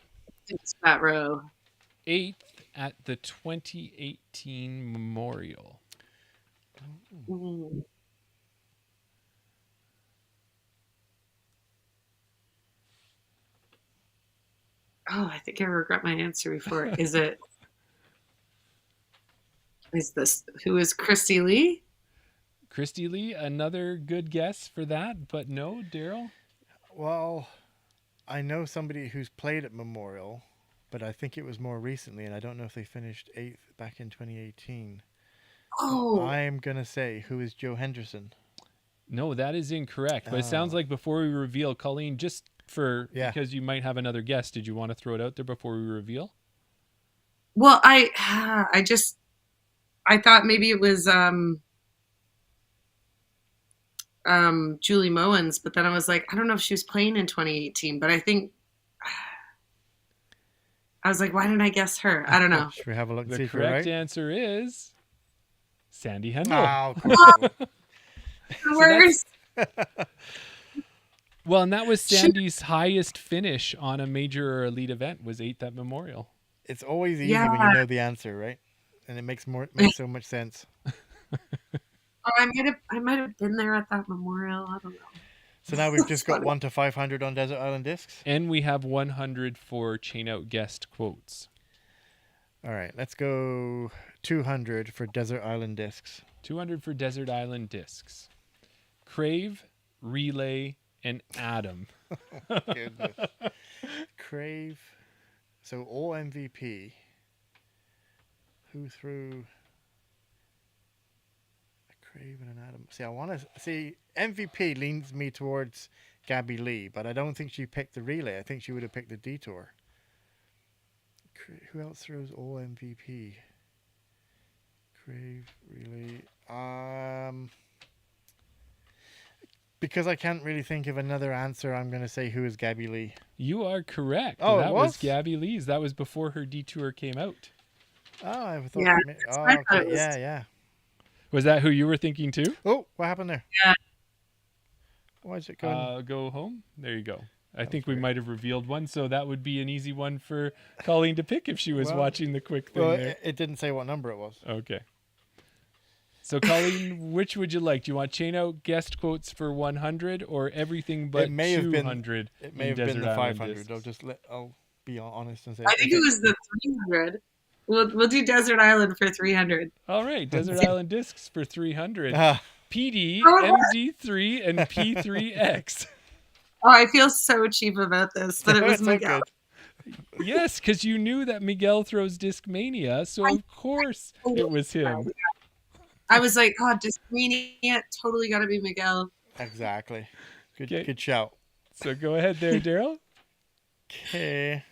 It's that row. 8th at the 2018 Memorial. Mm. Oh, I think I regret my answer before. Is this who is Christy Lee? Christy Lee, another good guess for that, but no, Daryl? Well, I know somebody who's played at Memorial, but I think it was more recently, and I don't know if they finished 8th back in 2018. Oh, I'm going to say, who is Joe Henderson? No, that is incorrect. But it sounds like before we reveal, Colleen, just because you might have another guess, did you want to throw it out there before we reveal? well, I thought maybe it was Julie Mowens, but then I was like, I don't know if she was playing in 2018, but I think I was like, why didn't I guess her? I don't know. Should we have a look and see The if we're correct right? answer is Sandy Hendel. Oh, of course. Worst. Well, and that was Sandy's highest finish on a major or elite event was 8th at Memorial. It's always easy when you know the answer, right? And it makes so much sense. Oh, I might have been there at that memorial. I don't know. So now we've just got 1 to 500 on Desert Island Discs. And we have 100 for chain out guest quotes. All right, let's go 200 for Desert Island Discs. 200 for Desert Island Discs. Crave, Relay, and Adam. Goodness. Crave. So all MVP. Who threw a Crave and an Adam? See, I want to see MVP leans me towards Gabby Lee, but I don't think she picked the relay. I think she would have picked the detour. Who else throws all MVP? Crave, relay. Because I can't really think of another answer, I'm going to say who is Gabby Lee. You are correct. Oh, that it was was Gabby Lee's. That was before her detour came out. Oh, I thought. Yeah, Oh, I thought okay. it was- Yeah. Was that who you were thinking too? Oh, what happened there? Yeah. Why is it going? Go home. There you go. I That's think we weird. might have revealed one, so that would be an easy one for Colleen to pick if she was Well, watching the quick thing Well, there. it didn't say what number it was. Okay. So Colleen, which would you like? Do you want chain out guest quotes for 100 or everything but It may have been- 200? It may in have been Desert the Island 500. Discs? I'll be honest and say. I think it was the 300. We'll do Desert Island for 300. All right, Desert Island Discs for 300. Ah, PD, Oh. MD3, and P3X. Oh, I feel so cheap about this, but it was so Miguel. good. Yes, because you knew that Miguel throws Discmania, so of course it was him. I was like, oh, just meaning it. Totally got to be Miguel. Exactly. Good, Okay. good shout. So go ahead there, Daryl. Okay.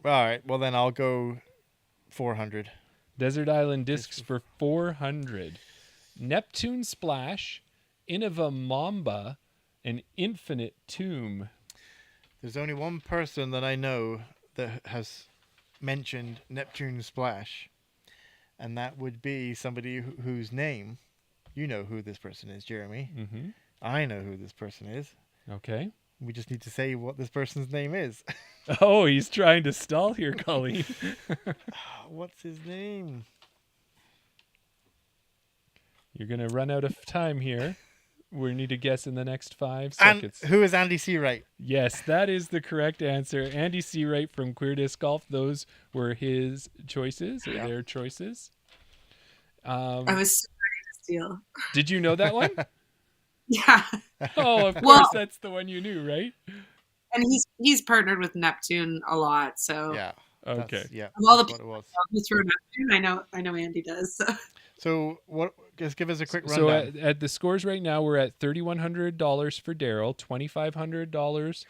All right. Well, then I'll go 400. Desert Island Discs for 400. Neptune Splash, Innova Mamba, and Infinite Tomb. There's only one person that I know that has mentioned Neptune Splash, and that would be somebody whose name, you know who this person is, Jeremy. Mm-hmm. I know who this person is. Okay. We just need to say what this person's name is. Oh, he's trying to stall here, Colleen. What's his name? You're going to run out of time here. We need to guess in the next 5 And seconds. who is Andy Seawright? Yes, that is the correct answer. Andy Seawright from Queer Disc Golf. Those were his choices, or their choices. I was so ready to steal. Did you know that one? Yeah. Oh, of course, Well- that's the one you knew, right? And he's partnered with Neptune a lot. So Yeah. Okay. Yeah. of all the That's what it was. who threw Neptune, I know Andy does. So. So what? Just give us a quick So rundown. at the scores right now, we're at $3,100 for Daryl, $2,500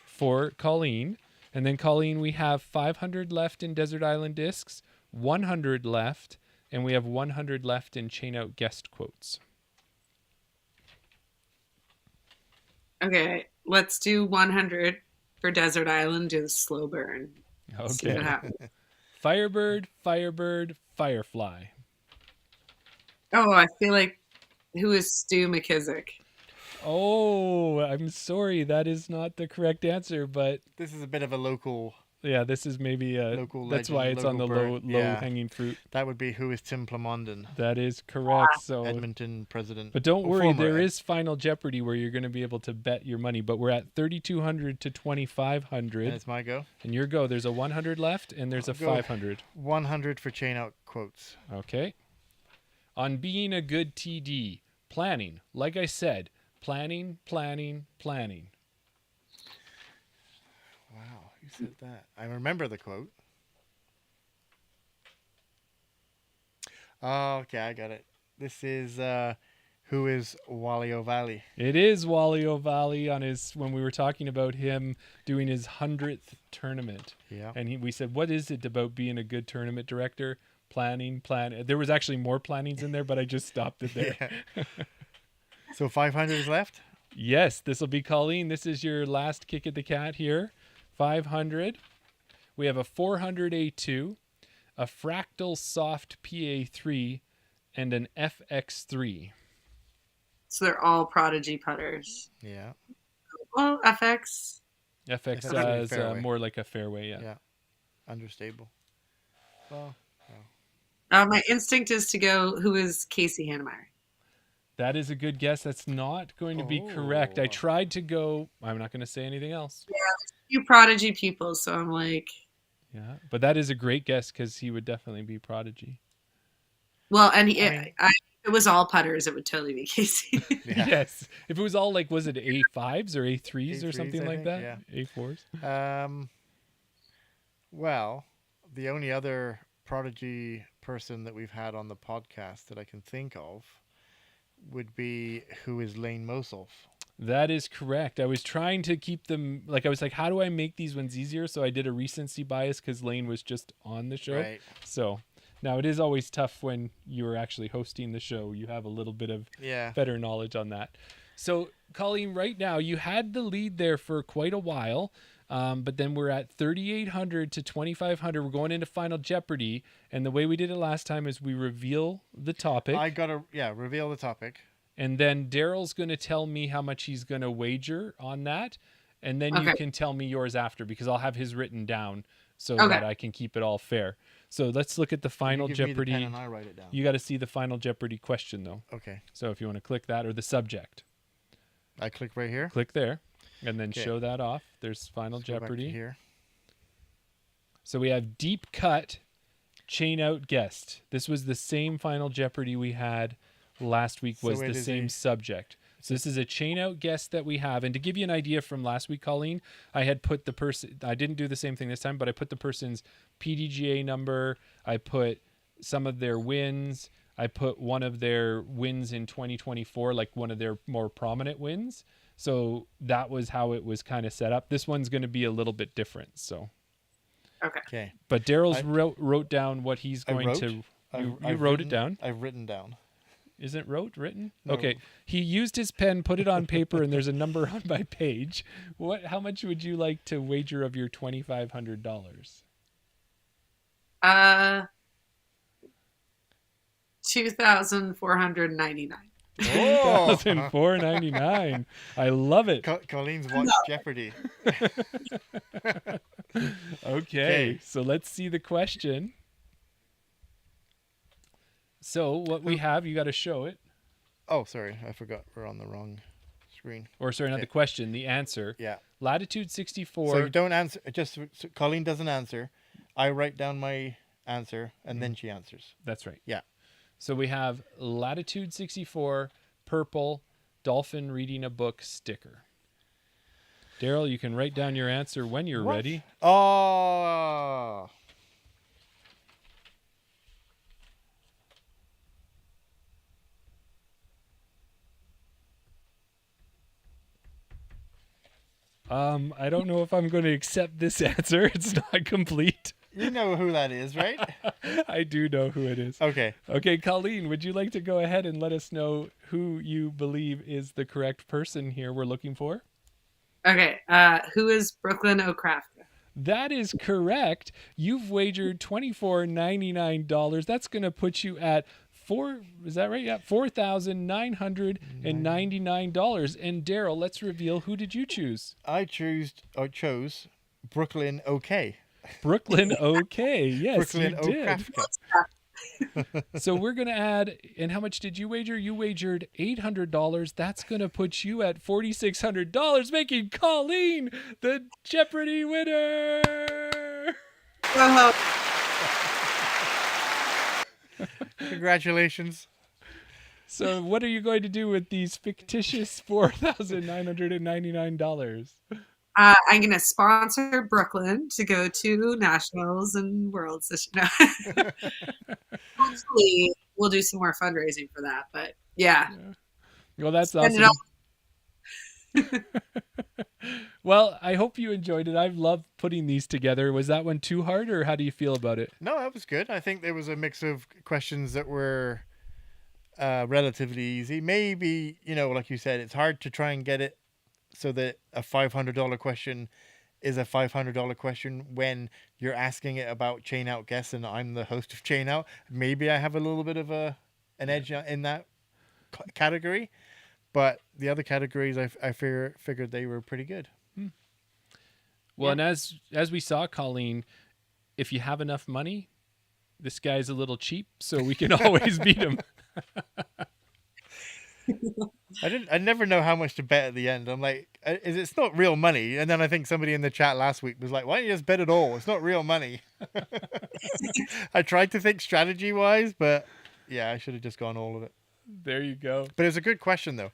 for Colleen, and then Colleen, we have 500 left in Desert Island Discs, 100 left, and we have 100 left in Chain Out Guest Quotes. Okay, let's do 100 for Desert Island. Do the slow burn. See what Okay. happens. Firebird, Firebird, Firefly. Oh, I feel like who is Stu McKissick? Oh, I'm sorry, that is not the correct answer, but This is a bit of a local. yeah, this is maybe Local that's legend, why it's on the local low bird. Yeah. hanging fruit. That would be who is Tim Plamondon, That is correct. So Edmonton president. but don't or worry, former there Ed- is Final Jeopardy where you're going to be able to bet your money, but we're at 3,200 to And 2,500. it's my go. And your go. There's a 100 left and there's a I'll go. 500. 100 for chain out quotes. Okay. On being a good TD, planning. Like I said, planning, planning, planning. Wow, you said that. I remember the quote. Oh, okay, I got it. This is who is Wally O'Valley. It is Wally O'Valley on his when we were talking about him doing his 100th tournament. Yeah. And we said, what is it about being a good tournament director? Planning. There was actually more plannings in there, but I just stopped it there. Yeah. So 500 is left? Yes, this will be Colleen. This is your last kick at the cat here. 500. We have a 400 A2, a Fractal Soft PA3, and an FX3. So they're all Prodigy putters. Yeah. Well, FX. FX FX is fairway. more like a fairway, yeah. Yeah. Understable. Well, My instinct is to go, who is Casey Hannemeyer? That is a good guess. That's not going to be correct. I Oh. tried to go. I'm not going to say anything else. You Prodigy people, so I'm like, Yeah, but that is a great guess because he would definitely be Prodigy. well, and I mean- if it was all putters, it would totally be Casey. yeah. Yes. If it was all like, was it A5s or A3s or A3s, something I like think, that? A4s? Well, the only other Prodigy person that we've had on the podcast that I can think of would be who is Lane Moself. That is correct. I was trying to keep them like I was like, how do I make these ones easier? So I did a recency bias because Lane was just on the show. Right. So now it is always tough when you're actually hosting the show. You have a little bit of Yeah. better knowledge on that. So Colleen, right now you had the lead there for quite a while. But then we're at 3,800 to 2,500. We're going into Final Jeopardy. And the way we did it last time is we reveal the topic. I gotta reveal the topic. And then Daryl's going to tell me how much he's going to wager on that. And then you Okay. can tell me yours after because I'll have his written down so Okay. that I can keep it all fair. So let's look at the Final You give me the Jeopardy. pen and I write it down. You got to see the Final Jeopardy question, though. Okay. So if you want to click that or the subject, I click right here. click there and then Okay. show that off. There's Final Let's go back to Jeopardy. here. So we have Deep Cut, Chain Out Guest. This was the same Final Jeopardy we had last week, So was it the is same a- subject. So this is a Chain Out Guest that we have. And to give you an idea from last week, Colleen, I had put the person, I didn't do the same thing this time, but I put the person's PDGA number. I put some of their wins. I put one of their wins in 2024, like one of their more prominent wins. So that was how it was kind of set up. This one's going to be a little bit different. So, Okay. But Daryl's wrote down what he's going to. You wrote it down? I've written down. Isn't written? No. Okay. He used his pen, put it on paper, and there's a number on my page. How much would you like to wager of your $2,500? $2,499. Oh, $2,499. I love it. Colleen's watched Jeopardy. Okay, so let's see the question. So what we have, you got to show it. Oh, sorry, I forgot. We're on the wrong screen. Or sorry, not the question, the answer. Yeah. Latitude 64. So you don't answer. So Colleen doesn't answer. I write down my answer, and then she answers. That's right. Yeah. So we have Latitude 64, purple, dolphin reading a book sticker. Daryl, you can write down your answer when you're ready. Oh. I don't know if I'm going to accept this answer. It's not complete. You know who that is, right? I do know who it is. Okay. Okay, Colleen, would you like to go ahead and let us know who you believe is the correct person here we're looking for? Okay, who is Brooklyn O'Krafka? That is correct. You've wagered $2,499. That's going to put you at is that right? Yeah, $4,999. And Daryl, let's reveal, who did you choose? I chose Brooklyn OK. Brooklyn OK. Yes, Brooklyn you did. O'Krafka. So we're going to add, and how much did you wager? You wagered $800. That's going to put you at $4,600, making Colleen the Jeopardy winner. Congratulations. So what are you going to do with these fictitious $4,999? I'm going to sponsor Brooklyn to go to nationals and worlds. No. Hopefully, we'll do some more fundraising for that. But yeah. Well, that's awesome. Well, I hope you enjoyed it. I've loved putting these together. Was that one too hard, or how do you feel about it? No, that was good. I think there was a mix of questions that were relatively easy. Maybe, like you said, it's hard to try and get it so that a $500 question is a $500 question when you're asking it about Chain Out Guests and I'm the host of Chain Out. Maybe I have a little bit of an edge in that category, but the other categories I figured they were pretty good. Well, and as we saw, Colleen, if you have enough money, this guy's a little cheap, so we can always beat him. I never know how much to bet at the end. I'm like, it's not real money. And then I think somebody in the chat last week was like, why don't you just bet it all? It's not real money. I tried to think strategy wise, but yeah, I should have just gone all of it. There you go. But it's a good question though.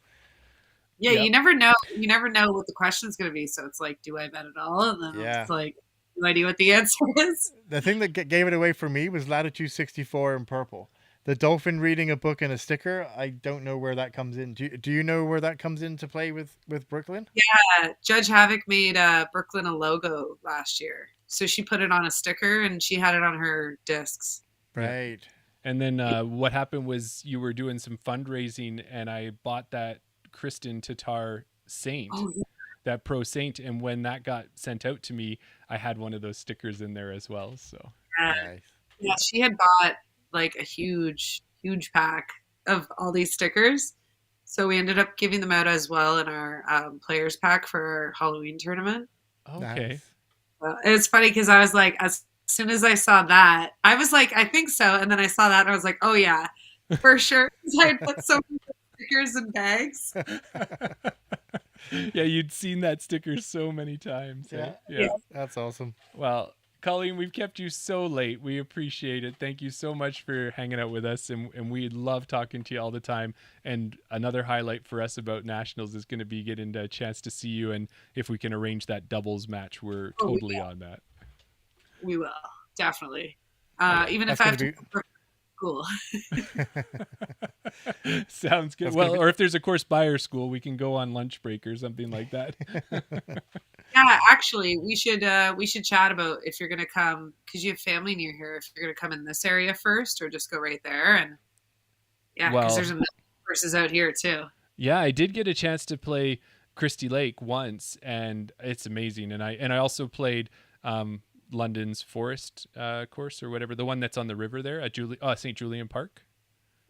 Yeah, yep. You never know. You never know what the question's going to be. So it's like, do I bet it all? And then it's like, no idea what the answer is. The thing that gave it away for me was Latitude 64 in purple. The dolphin reading a book and a sticker, I don't know where that comes in. Do you know where that comes into play with Brooklyn? Yeah, Judge Havoc made Brooklyn a logo last year. So she put it on a sticker and she had it on her discs. Right. And then what happened was you were doing some fundraising and I bought that Kristen Tatar Saint, that Pro Saint. And when that got sent out to me, I had one of those stickers in there as well. So nice. Yeah, she had bought like a huge pack of all these stickers. So we ended up giving them out as well in our players pack for our Halloween tournament. Okay. Nice. It's funny because I was like, as soon as I saw that, I was like, I think so. And then I saw that and I was like, oh yeah, for sure. I had put so many stickers in bags. Yeah, you'd seen that sticker so many times. Yeah. That's awesome. Well, Colleen, we've kept you so late. We appreciate it. Thank you so much for hanging out with us. And we love talking to you all the time. And another highlight for us about Nationals is going to be getting a chance to see you. And if we can arrange that doubles match, we're totally on that. We will. Definitely. Even if I have to school. Sounds good. That's Well, gonna be- or if there's a course by our school, we can go on lunch break or something like that. Yeah, actually, we should chat about if you're gonna come because you have family near here. If you're gonna come in this area first, or just go right there, and yeah, because Well, there's a million courses out here too. yeah, I did get a chance to play Christie Lake once, and it's amazing. And I also played London's Forest course or whatever, the one that's on the river there at St. Julian Park.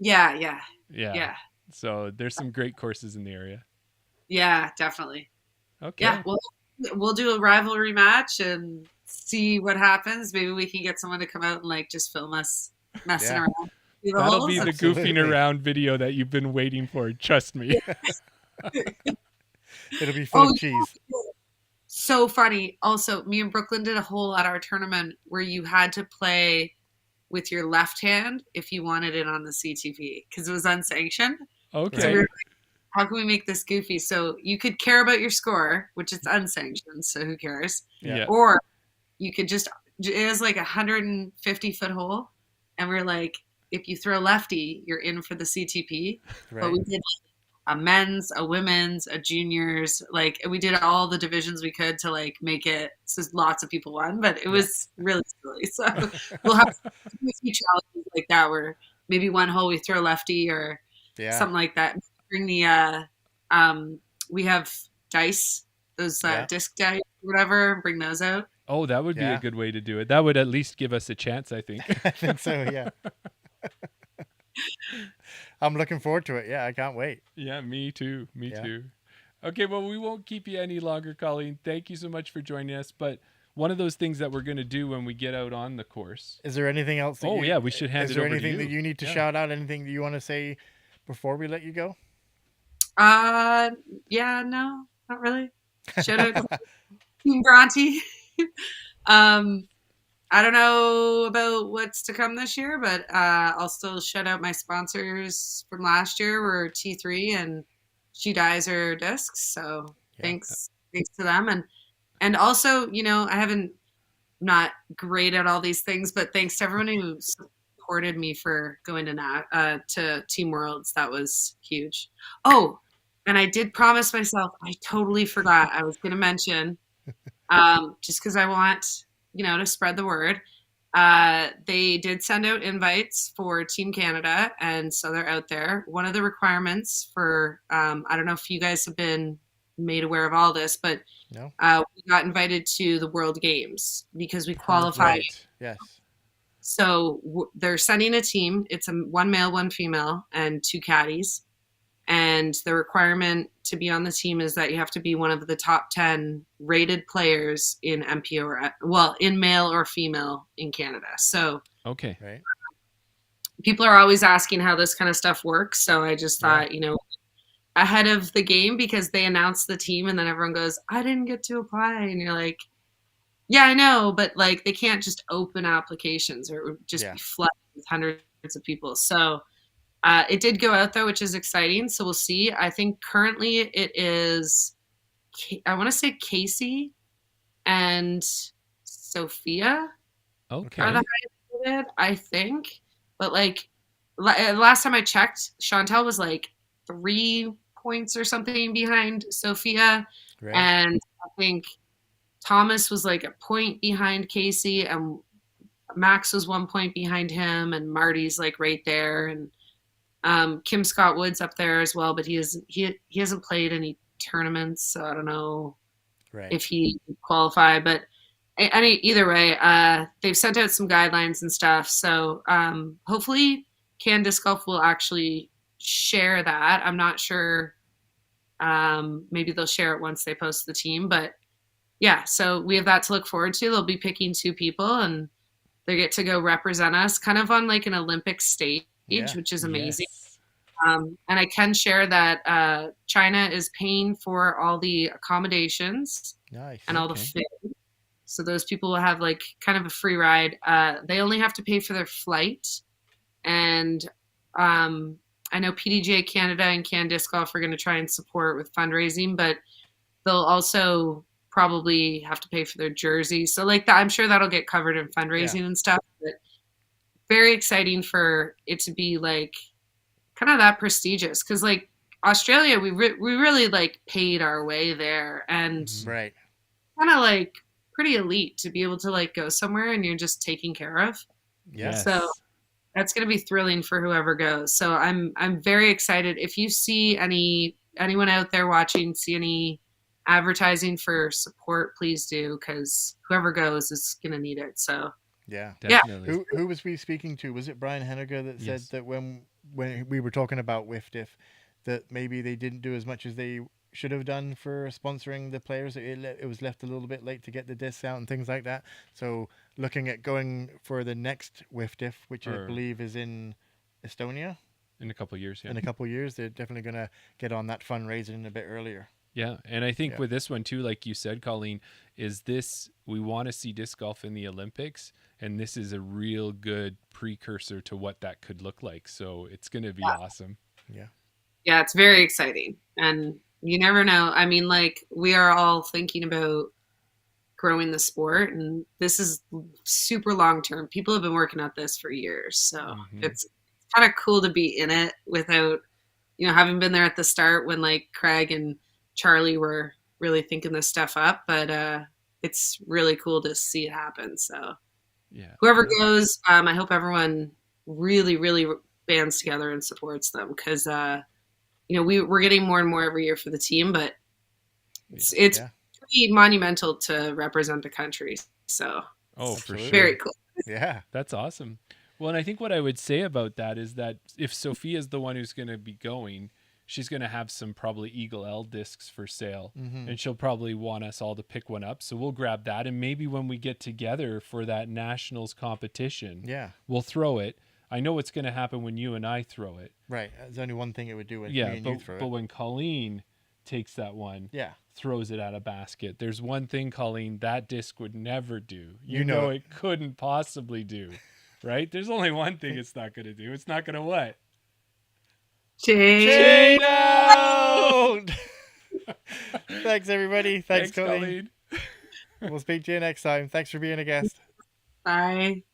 Yeah, yeah, Yeah. yeah, So there's some great courses in the area. yeah, definitely. Okay. Yeah, we'll do a rivalry match and see what happens. Maybe we can get someone to come out and like just film us messing Yeah. around. See the That'll holes. be the Absolutely. goofing around video that you've been waiting for. Trust me. It'll be full Oh, of cheese. so funny. Also, me and Brooklyn did a hole at our tournament where you had to play with your left hand if you wanted it on the CTV because it was unsanctioned. So Okay. we were like, how can we make this goofy? So you could care about your score, which is unsanctioned, so who cares? Yeah. Or you could just, it was like a 150-foot hole. And we're like, if you throw lefty, you're in for the CTP. Right. But we did a men's, a women's, a juniors, like we did all the divisions we could to like make it so lots of people won, but it was really silly. So we'll have a few challenges like that where maybe one hole we throw lefty or Yeah. something like that. Bring the we have dice, those Yeah. disc dice, whatever. Bring those out. Oh, that would be Yeah. a good way to do it. That would at least give us a chance, I think. I think so. Yeah. I'm looking forward to it. Yeah, I can't wait. Yeah, me too. Me Yeah. too. Okay, well, we won't keep you any longer, Colleen. Thank you so much for joining us. But one of those things that we're going to do when we get out on the course. Is there anything else? Oh, yeah, we should hand Is it there over to anything you. that you need to Yeah. shout out? Anything that you want to say before we let you go? Yeah, no, not really. Shout out to Team Bronte. I don't know about what's to come this year, but I'll still shout out my sponsors from last year were T3 and She Dies Her Discs. So Yeah. thanks to them. And also, I'm not great at all these things, but thanks to everyone who supported me for going to Team Worlds. That was huge. Oh, and I did promise myself, I totally forgot. I was going to mention, just because I want, to spread the word. They did send out invites for Team Canada, and so they're out there. One of the requirements for, I don't know if you guys have been made aware of all this, but No. we got invited to the World Games because we qualified. Right. Yes. So they're sending a team. It's one male, one female, and 2 caddies. And the requirement to be on the team is that you have to be one of the top 10 rated players in MPO in male or female in Canada. So Okay. Right. people are always asking how this kind of stuff works. So I just thought, ahead of the game, because they announced the team and then everyone goes, I didn't get to apply. And you're like, yeah, I know, but like they can't just open applications or it would just be flooded with hundreds of people. So it did go out there, which is exciting. So we'll see. I think currently it is, I want to say Casey and Sophia Okay. are the highest rated, I think. But like last time I checked, Chantel was like 3 points or something behind Sophia. Right. And I think Thomas was like a point behind Casey and Max was 1 point behind him and Marty's like right there. And Kim Scott Wood's up there as well, but he hasn't played any tournaments, so I don't know Right. if he qualified. But either way, they've sent out some guidelines and stuff. So hopefully, Can Disc Golf will actually share that. I'm not sure. Maybe they'll share it once they post the team, but yeah. So we have that to look forward to. They'll be picking 2 people, and they get to go represent us, kind of on like an Olympic stage. Yeah. Which is amazing. Yes. And I can share that China is paying for all the accommodations Nice. and all the Okay. food. So those people will have like kind of a free ride. They only have to pay for their flight. And I know PDGA Canada and Can Disc Golf are going to try and support with fundraising, but they'll also probably have to pay for their jersey. So like that, I'm sure that'll get covered in fundraising and stuff. But very exciting for it to be like kind of that prestigious, because like Australia, we really like paid our way there, and Right. kind of like pretty elite to be able to like go somewhere and you're just taken care of. Yeah. Yes. So that's going to be thrilling for whoever goes. So I'm very excited. If you see anyone out there watching, see any advertising for support, please do, because whoever goes is going to need it. So Yeah. Definitely. Who was we speaking to? Was it Brian Henniger that said Yes. that when we were talking about WIFDIF, that maybe they didn't do as much as they should have done for sponsoring the players? It was left a little bit late to get the discount and things like that. So looking at going for the next WIFDIF, which I believe is in Estonia In a couple of years, yeah. in a couple of years, they're definitely going to get on that fundraising a bit earlier. Yeah, and I think with this one too, like you said, Colleen, is this we want to see disc golf in the Olympics, and this is a real good precursor to what that could look like. So it's going to be awesome. Yeah, it's very exciting, and you never know. I mean, like we are all thinking about growing the sport, and this is super long term. People have been working at this for years, so it's kind of cool to be in it without, having been there at the start when like Craig and Charlie were really thinking this stuff up. But it's really cool to see it happen. So yeah, whoever goes, I hope everyone really, really bands together and supports them, because we're getting more and more every year for the team, but it's pretty monumental to represent the country. So for sure, very cool. Yeah, that's awesome. Well, and I think what I would say about that is that if Sophia's the one who's going to be going, she's going to have some probably Eagle L discs for sale, and she'll probably want us all to pick one up. So we'll grab that, and maybe when we get together for that nationals competition, we'll throw it. I know what's going to happen when you and I throw it. Right. There's only one thing it would do when me and you throw it. But when Colleen takes that one, throws it at a basket, there's one thing, Colleen, that disc would never do. You know it couldn't possibly do. Right? There's only one thing it's not going to do. It's not going to what? Chain out! Thanks, everybody. Thanks, Colleen. We'll speak to you next time. Thanks for being a guest. Bye.